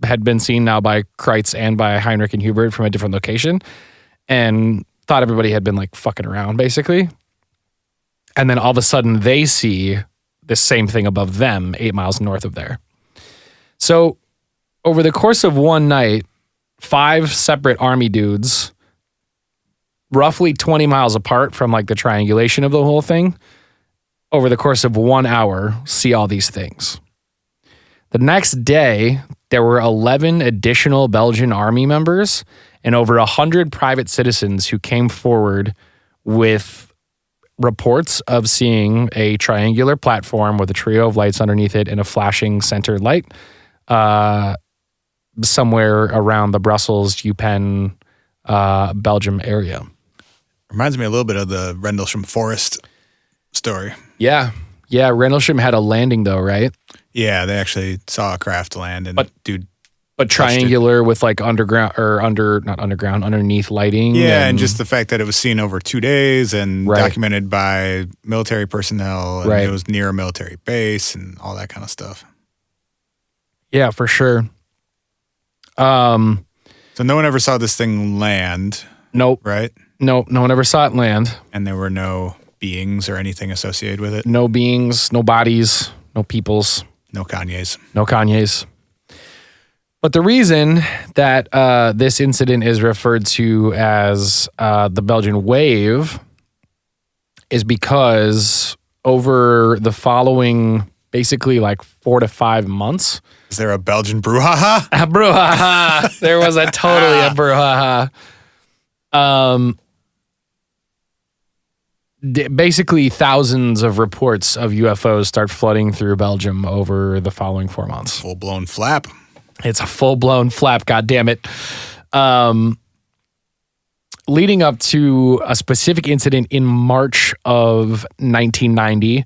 [SPEAKER 2] had been seen now by Kreitz and by Heinrich and Hubert from a different location, and thought everybody had been like fucking around basically. And then all of a sudden they see the same thing above them 8 miles north of there. So over the course of one night, 5 separate army dudes, roughly 20 miles apart from like the triangulation of the whole thing, over the course of 1 hour, see all these things. The next day, there were 11 additional Belgian army members and over 100 private citizens who came forward with reports of seeing a triangular platform with a trio of lights underneath it and a flashing center light somewhere around the Brussels, UPenn, Belgium area.
[SPEAKER 3] Reminds me a little bit of the Rendlesham Forest story.
[SPEAKER 2] Yeah. Rendlesham had a landing though, right?
[SPEAKER 3] Yeah, they actually saw a craft land and
[SPEAKER 2] But triangular with like underneath lighting.
[SPEAKER 3] Yeah, and just the fact that it was seen over 2 days and documented by military personnel, and it was near a military base and all that kind of stuff.
[SPEAKER 2] Yeah, for sure.
[SPEAKER 3] So no one ever saw this thing land?
[SPEAKER 2] Nope.
[SPEAKER 3] Right?
[SPEAKER 2] Nope, no one ever saw it land.
[SPEAKER 3] And there were no beings or anything associated with it?
[SPEAKER 2] No beings, no bodies, no peoples.
[SPEAKER 3] No Kanyes.
[SPEAKER 2] No Kanyes. But the reason that this incident is referred to as the Belgian Wave is because over the following basically like 4 to 5 months.
[SPEAKER 3] Is there a Belgian Brouhaha?
[SPEAKER 2] A Brouhaha. There was a totally a Brouhaha. Basically thousands of reports of UFOs start flooding through Belgium over the following 4 months.
[SPEAKER 3] Full-blown flap.
[SPEAKER 2] It's a full-blown flap, goddammit. Leading up to a specific incident in March of 1990,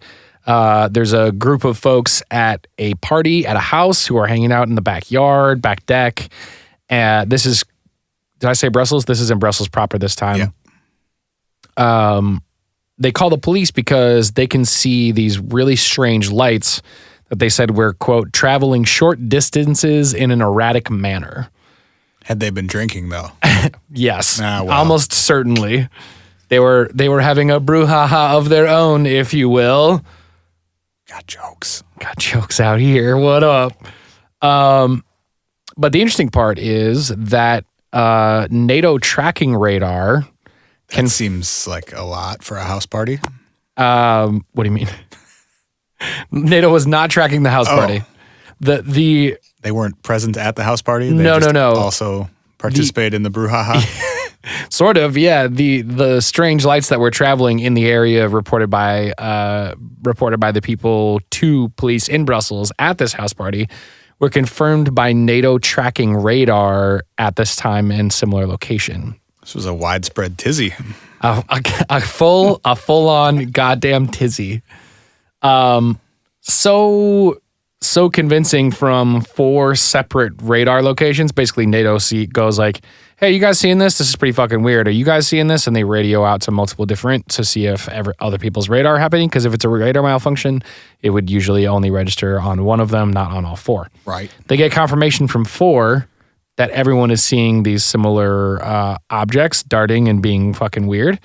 [SPEAKER 2] there's a group of folks at a party at a house who are hanging out in the backyard, back deck. This is, did I say Brussels? This is in Brussels proper this time. Yeah. They call the police because they can see these really strange lights that they said were, quote, traveling short distances in an erratic manner.
[SPEAKER 3] Had they been drinking, though?
[SPEAKER 2] Yes, almost certainly. They were having a brouhaha of their own, if you will.
[SPEAKER 3] Got jokes
[SPEAKER 2] out here. What up? But the interesting part is that NATO tracking radar
[SPEAKER 3] seems like a lot for a house party.
[SPEAKER 2] What do you mean? NATO was not tracking the house party. They
[SPEAKER 3] weren't present at the house party?
[SPEAKER 2] No.
[SPEAKER 3] Also participated in the brouhaha?
[SPEAKER 2] Sort of, yeah. The strange lights that were traveling in the area reported by the people to police in Brussels at this house party were confirmed by NATO tracking radar at this time in similar location.
[SPEAKER 3] This was a widespread tizzy.
[SPEAKER 2] A full-on goddamn tizzy. So convincing from 4 separate radar locations. Basically, NATO goes like, hey, you guys seeing this? This is pretty fucking weird. Are you guys seeing this? And they radio out to multiple different to see if other people's radar are happening. Because if it's a radar malfunction, it would usually only register on one of them, not on all 4.
[SPEAKER 3] Right.
[SPEAKER 2] They get confirmation from 4 that everyone is seeing these similar objects darting and being fucking weird.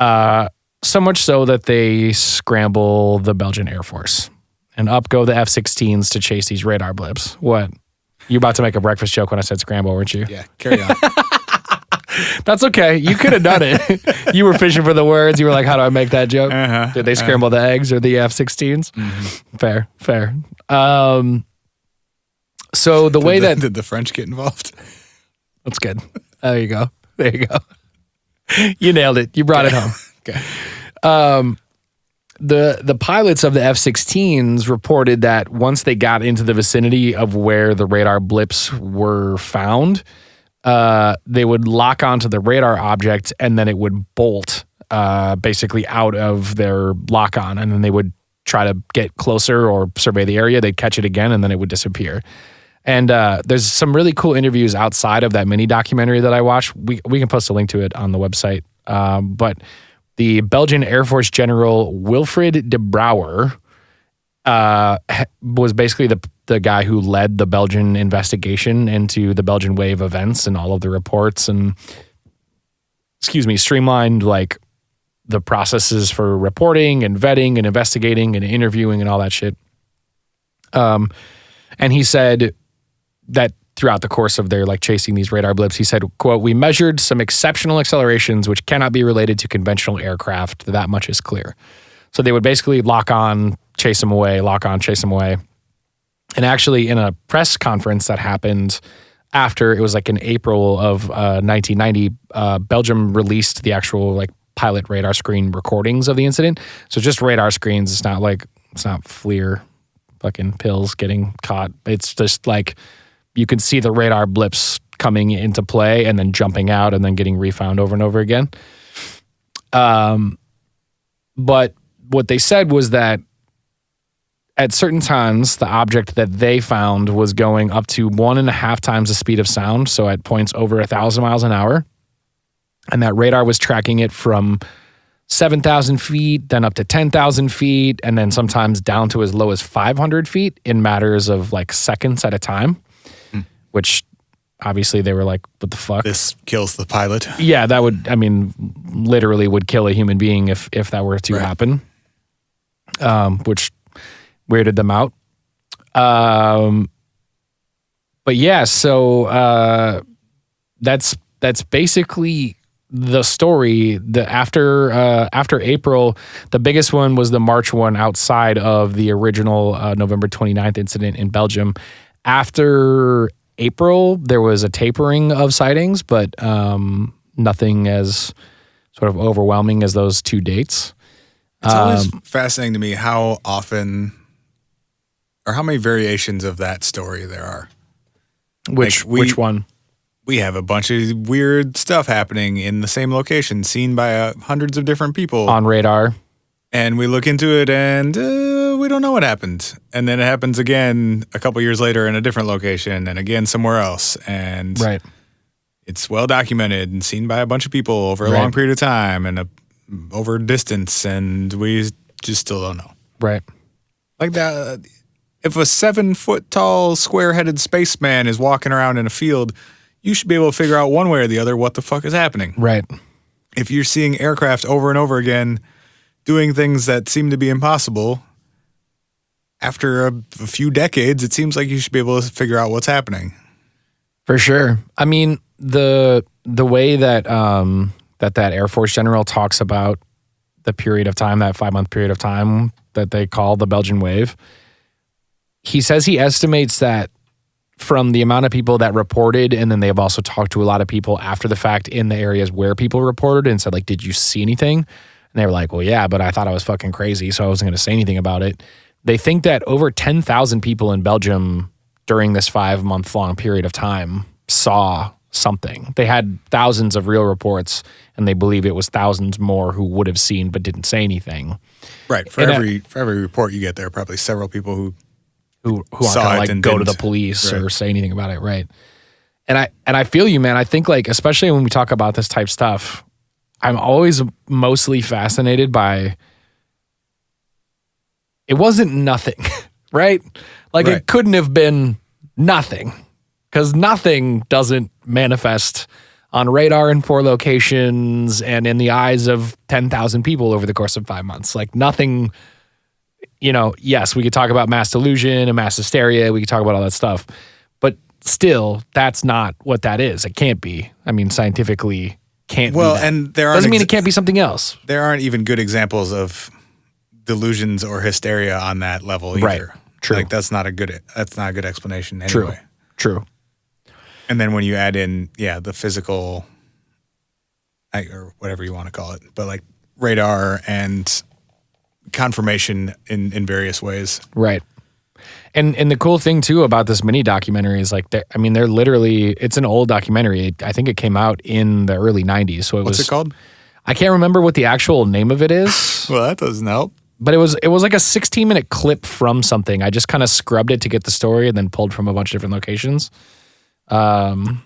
[SPEAKER 2] So much so that they scramble the Belgian Air Force. And up go the F-16s to chase these radar blips. What? You about to make a breakfast joke when I said scramble, weren't you?
[SPEAKER 3] Yeah, carry on.
[SPEAKER 2] That's okay. You could have done it. You were fishing for the words. You were like, how do I make that joke? Did they scramble the eggs or the F-16s? Fair. So the way that...
[SPEAKER 3] Did the French get involved?
[SPEAKER 2] That's good. There you go. You nailed it. You brought it home.
[SPEAKER 3] Okay.
[SPEAKER 2] The pilots of the F-16s reported that once they got into the vicinity of where the radar blips were found, they would lock onto the radar object and then it would bolt basically out of their lock on, and then they would try to get closer or survey the area. They'd catch it again and then it would disappear. And there's some really cool interviews outside of that mini documentary that I watched. We can post a link to it on the website. But the Belgian Air Force General Wilfred de Brouwer was basically the guy who led the Belgian investigation into the Belgian Wave events and all of the reports and, streamlined like the processes for reporting and vetting and investigating and interviewing and all that shit. And he said that throughout the course of their like chasing these radar blips, he said, quote, "We measured some exceptional accelerations which cannot be related to conventional aircraft. That much is clear." So they would basically lock on, chase them away, lock on, chase them away. And actually in a press conference that happened after, it was like in April of 1990, Belgium released the actual like pilot radar screen recordings of the incident. So just radar screens. It's not FLIR fucking pills getting caught. It's just like, you can see the radar blips coming into play and then jumping out and then getting refound over and over again. But what they said was that at certain times, the object that they found was going up to 1.5 times the speed of sound. So at points over 1,000 miles an hour. And that radar was tracking it from 7,000 feet, then up to 10,000 feet, and then sometimes down to as low as 500 feet in matters of like seconds at a time. Which obviously they were like, what the fuck?
[SPEAKER 3] This kills the pilot.
[SPEAKER 2] Yeah, that would, literally would kill a human being if that were to happen. Which weirded them out. But yeah, so that's basically the story. After April, the biggest one was the March one outside of the original November 29th incident in Belgium. After April, there was a tapering of sightings, but nothing as sort of overwhelming as those two dates.
[SPEAKER 3] It's always fascinating to me how often or how many variations of that story there are.
[SPEAKER 2] Which one?
[SPEAKER 3] We have a bunch of weird stuff happening in the same location, seen by hundreds of different people.
[SPEAKER 2] On radar.
[SPEAKER 3] And we look into it and we don't know what happened. And then it happens again a couple years later in a different location and again somewhere else. And it's well documented and seen by a bunch of people over a long period of time and over distance. And we just still don't know.
[SPEAKER 2] Right.
[SPEAKER 3] Like that. If a 7-foot tall square-headed spaceman is walking around in a field, you should be able to figure out one way or the other what the fuck is happening.
[SPEAKER 2] Right.
[SPEAKER 3] If you're seeing aircraft over and over again doing things that seem to be impossible, after a few decades, it seems like you should be able to figure out what's happening.
[SPEAKER 2] For sure. I mean, the way that that Air Force general talks about the period of time, that 5-month period of time that they call the Belgian Wave, he says he estimates that from the amount of people that reported, and then they've also talked to a lot of people after the fact in the areas where people reported and said, like, did you see anything? And they were like, well, yeah, but I thought I was fucking crazy, so I wasn't going to say anything about it. They think that over 10,000 people in Belgium during this 5-month long period of time saw something. They had thousands of real reports, and they believe it was thousands more who would have seen but didn't say anything.
[SPEAKER 3] Right. For every report you get, there are probably several people who
[SPEAKER 2] aren't going to like go to the police or say anything about it. Right. And I feel you, man. I think like, especially when we talk about this type stuff, I'm always mostly fascinated by, it wasn't nothing, right? Like it couldn't have been nothing, because nothing doesn't manifest on radar in 4 locations and in the eyes of 10,000 people over the course of 5 months. Like nothing, yes, we could talk about mass delusion and mass hysteria. We could talk about all that stuff. But still, that's not what that is. It can't be. I mean, scientifically can't be
[SPEAKER 3] Well,
[SPEAKER 2] that.
[SPEAKER 3] and there aren't
[SPEAKER 2] doesn't mean it can't be something else.
[SPEAKER 3] there aren't even good examples of delusions or hysteria on that level either.
[SPEAKER 2] Right. True.
[SPEAKER 3] Like that's not a good explanation anyway.
[SPEAKER 2] True.
[SPEAKER 3] And then when you add in, the physical, or whatever you want to call it, but like radar and confirmation in various ways.
[SPEAKER 2] Right. And the cool thing too about this mini documentary is like, they're literally, it's an old documentary. I think it came out in the early 90s. So
[SPEAKER 3] What's it called?
[SPEAKER 2] I can't remember what the actual name of it is.
[SPEAKER 3] Well, that doesn't help.
[SPEAKER 2] But it was like a 16-minute clip from something. I just kind of scrubbed it to get the story and then pulled from a bunch of different locations. We'll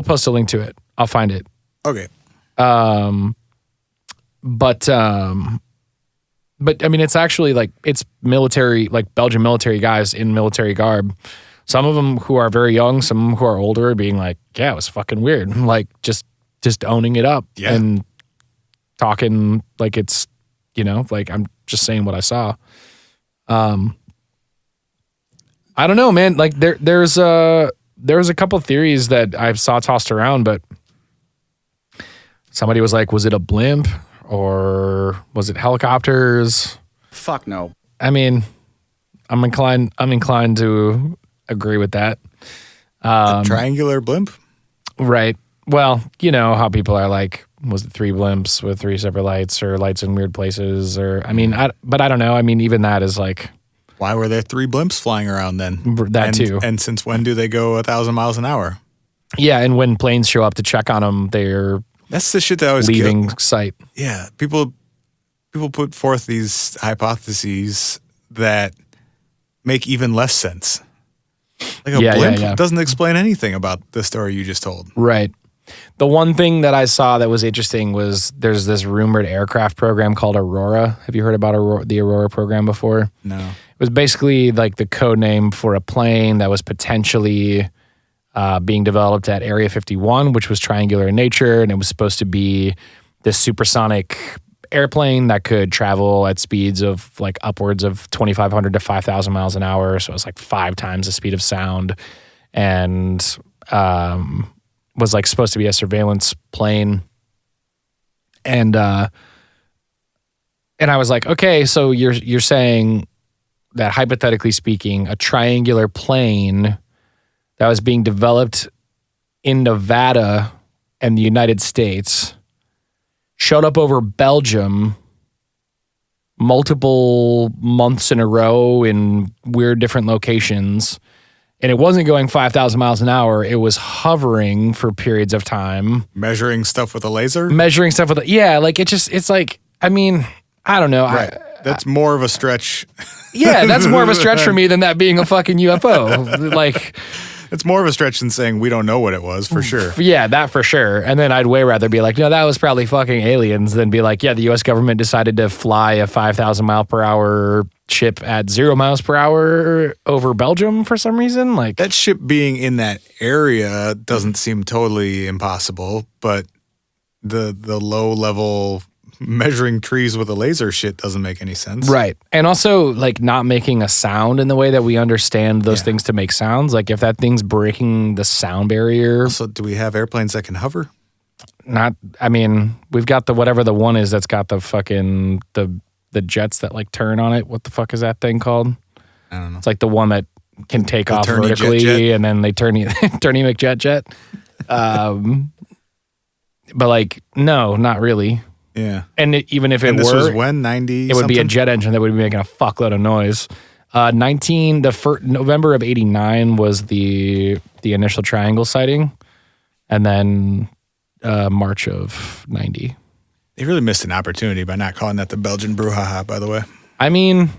[SPEAKER 2] post a link to it. I'll find it.
[SPEAKER 3] Okay.
[SPEAKER 2] But I mean, it's actually like, it's military, like Belgian military guys in military garb. Some of them who are very young, some who are older, being like, yeah, it was fucking weird. Like just owning it up and talking like it's, like I'm just saying what I saw. I don't know, man. Like there's a couple theories that I saw tossed around, but somebody was like, was it a blimp or was it helicopters?
[SPEAKER 4] Fuck no.
[SPEAKER 2] I mean, I'm inclined to agree with that.
[SPEAKER 3] A triangular blimp?
[SPEAKER 2] Right. Well, you know how people are like, was it 3 blimps with 3 separate lights or lights in weird places? Or, I mean, but I don't know. I mean, even that is like,
[SPEAKER 3] why were there 3 blimps flying around then?
[SPEAKER 2] Too.
[SPEAKER 3] And since when do they go 1,000 miles an hour?
[SPEAKER 2] Yeah, and when planes show up to check on them, they're
[SPEAKER 3] That's the shit that always
[SPEAKER 2] leaving sight.
[SPEAKER 3] Yeah, people put forth these hypotheses that make even less sense. Like a blimp doesn't explain anything about the story you just told.
[SPEAKER 2] Right. The one thing that I saw that was interesting was there's this rumored aircraft program called Aurora. Have you heard about the Aurora program before?
[SPEAKER 3] No.
[SPEAKER 2] It was basically like the code name for a plane that was potentially being developed at Area 51, which was triangular in nature, and it was supposed to be this supersonic airplane that could travel at speeds of like upwards of 2,500 to 5,000 miles an hour. So it was like 5 times the speed of sound, and was like supposed to be a surveillance plane. And I was like, okay, so you're saying that hypothetically speaking, a triangular plane that was being developed in Nevada and the United States showed up over Belgium multiple months in a row in weird different locations. And it wasn't going 5,000 miles an hour. It was hovering for periods of time.
[SPEAKER 3] Measuring stuff with a laser?
[SPEAKER 2] Like it's like, I mean, I don't know.
[SPEAKER 3] Right. That's more of a stretch.
[SPEAKER 2] Yeah, that's more of a stretch for me than that being a fucking UFO. Like,
[SPEAKER 3] it's more of a stretch than saying we don't know what it was, for sure.
[SPEAKER 2] Yeah, that for sure. And then I'd way rather be like, no, that was probably fucking aliens than be like, yeah, the U.S. government decided to fly a 5,000 mile per hour ship at 0 miles per hour over Belgium for some reason. Like,
[SPEAKER 3] that ship being in that area doesn't seem totally impossible, but the low level measuring trees with a laser shit doesn't make any sense.
[SPEAKER 2] Right. And also like not making a sound in the way that we understand those things to make sounds. Like if that thing's breaking the sound barrier.
[SPEAKER 3] So do we have airplanes that can hover?
[SPEAKER 2] I mean, we've got whatever the one is that's got the fucking, the jets that like turn on it. What the fuck is that thing called?
[SPEAKER 3] I don't know.
[SPEAKER 2] It's like the one that can take
[SPEAKER 3] the
[SPEAKER 2] off
[SPEAKER 3] turny
[SPEAKER 2] vertically
[SPEAKER 3] jet.
[SPEAKER 2] And then they turny McJet. But like, no, not really.
[SPEAKER 3] Yeah.
[SPEAKER 2] And even if it
[SPEAKER 3] this
[SPEAKER 2] were,
[SPEAKER 3] was when 90
[SPEAKER 2] it would be a
[SPEAKER 3] something?
[SPEAKER 2] jet engine that would be making a fuckload of noise. November of 89 was the initial triangle sighting, and then March of 90.
[SPEAKER 3] They really missed an opportunity by not calling that the Belgian Brouhaha, by the way.
[SPEAKER 2] I mean,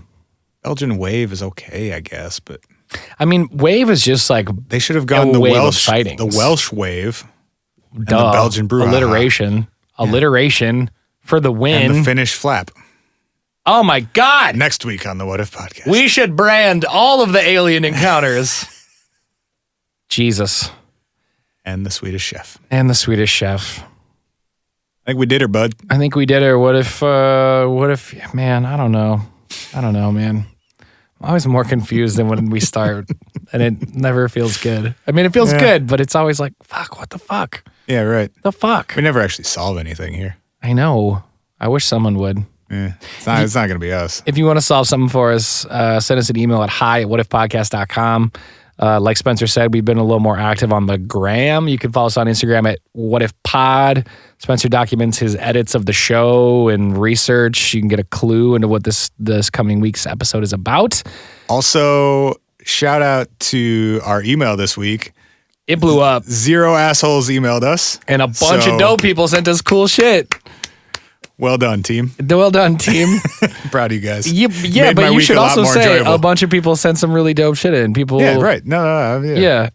[SPEAKER 3] Belgian Wave is okay, I guess, but
[SPEAKER 2] I mean, Wave is just like
[SPEAKER 3] they should have gone
[SPEAKER 2] a
[SPEAKER 3] the
[SPEAKER 2] wave of
[SPEAKER 3] Welsh
[SPEAKER 2] sightings.
[SPEAKER 3] the Welsh Wave and
[SPEAKER 2] Duh.
[SPEAKER 3] the Belgian Brouhaha.
[SPEAKER 2] Alliteration for the win.
[SPEAKER 3] And the Finnish flap.
[SPEAKER 2] Oh my God.
[SPEAKER 3] Next week on the What If podcast.
[SPEAKER 2] We should brand all of the alien encounters. Jesus.
[SPEAKER 3] And the Swedish chef. I think we did her, bud.
[SPEAKER 2] I think we did her. What if, man, I don't know, man. I'm always more confused than when we start, and it never feels good. I mean, it feels good, but it's always like, fuck, what the fuck?
[SPEAKER 3] Yeah, right.
[SPEAKER 2] The fuck?
[SPEAKER 3] We never actually solve anything here.
[SPEAKER 2] I know. I wish someone would.
[SPEAKER 3] Yeah, it's not going to be us.
[SPEAKER 2] If you want to solve something for us, send us an email at hi@whatifpodcast.com. Like Spencer said, we've been a little more active on the gram. You can follow us on Instagram at whatifpod. Spencer documents his edits of the show and research. You can get a clue into what this coming week's episode is about.
[SPEAKER 3] Also, shout out to our email this week.
[SPEAKER 2] It blew up.
[SPEAKER 3] 0 assholes emailed us.
[SPEAKER 2] And a bunch of dope people sent us cool shit.
[SPEAKER 3] Well done, team.
[SPEAKER 2] Well done, team.
[SPEAKER 3] Proud of you guys.
[SPEAKER 2] Yeah, but you should also say a bunch of people sent some really dope shit in. People.
[SPEAKER 3] Yeah, right. No.
[SPEAKER 2] Yeah.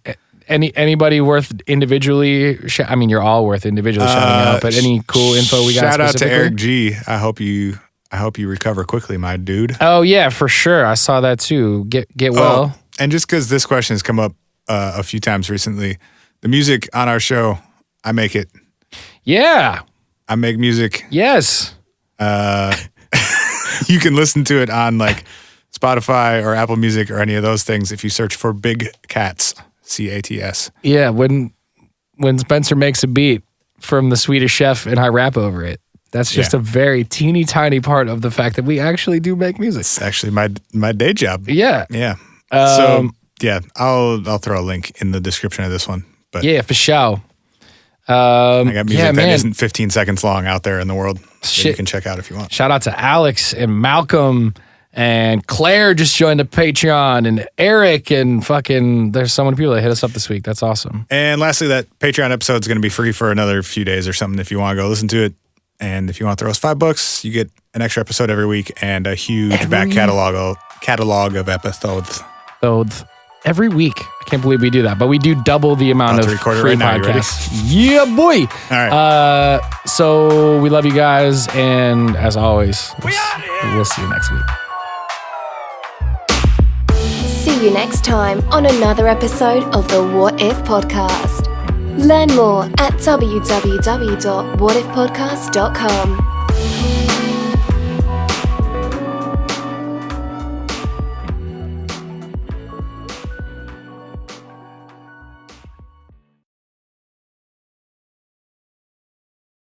[SPEAKER 2] Anybody worth individually? I mean, you're all worth individually shouting out. But any cool info we got?
[SPEAKER 3] Shout out to Eric G. I hope you recover quickly, my dude.
[SPEAKER 2] Oh yeah, for sure. I saw that too. Get well.
[SPEAKER 3] Oh, and just because this question has come up a few times recently, the music on our show, I make it.
[SPEAKER 2] Yeah.
[SPEAKER 3] I make music.
[SPEAKER 2] Yes.
[SPEAKER 3] You can listen to it on like Spotify or Apple Music or any of those things if you search for Big Cats, C-A-T-S.
[SPEAKER 2] Yeah, when Spencer makes a beat from the Swedish Chef and I rap over it, that's just a very teeny tiny part of the fact that we actually do make music.
[SPEAKER 3] It's actually my day job.
[SPEAKER 2] Yeah.
[SPEAKER 3] Yeah. So yeah, I'll throw a link in the description of this one. But
[SPEAKER 2] yeah, for sure.
[SPEAKER 3] I got music that isn't 15 seconds long out there in the world that you can check out if you want.
[SPEAKER 2] Shout out to Alex and Malcolm and Claire just joined the Patreon and Eric and fucking there's so many people that hit us up this week. That's awesome.
[SPEAKER 3] And lastly, that Patreon episode is going to be free for another few days or something if you want to go listen to it. And if you want to throw us $5, you get an extra episode every week and a huge back catalog of episodes.
[SPEAKER 2] Every week. I can't believe we do that, but we do double the amount of free podcasts. Yeah, boy.
[SPEAKER 3] All right.
[SPEAKER 2] So we love you guys, and as always, we'll see you next week.
[SPEAKER 1] See you next time on another episode of the What If Podcast. Learn more at www.whatifpodcast.com.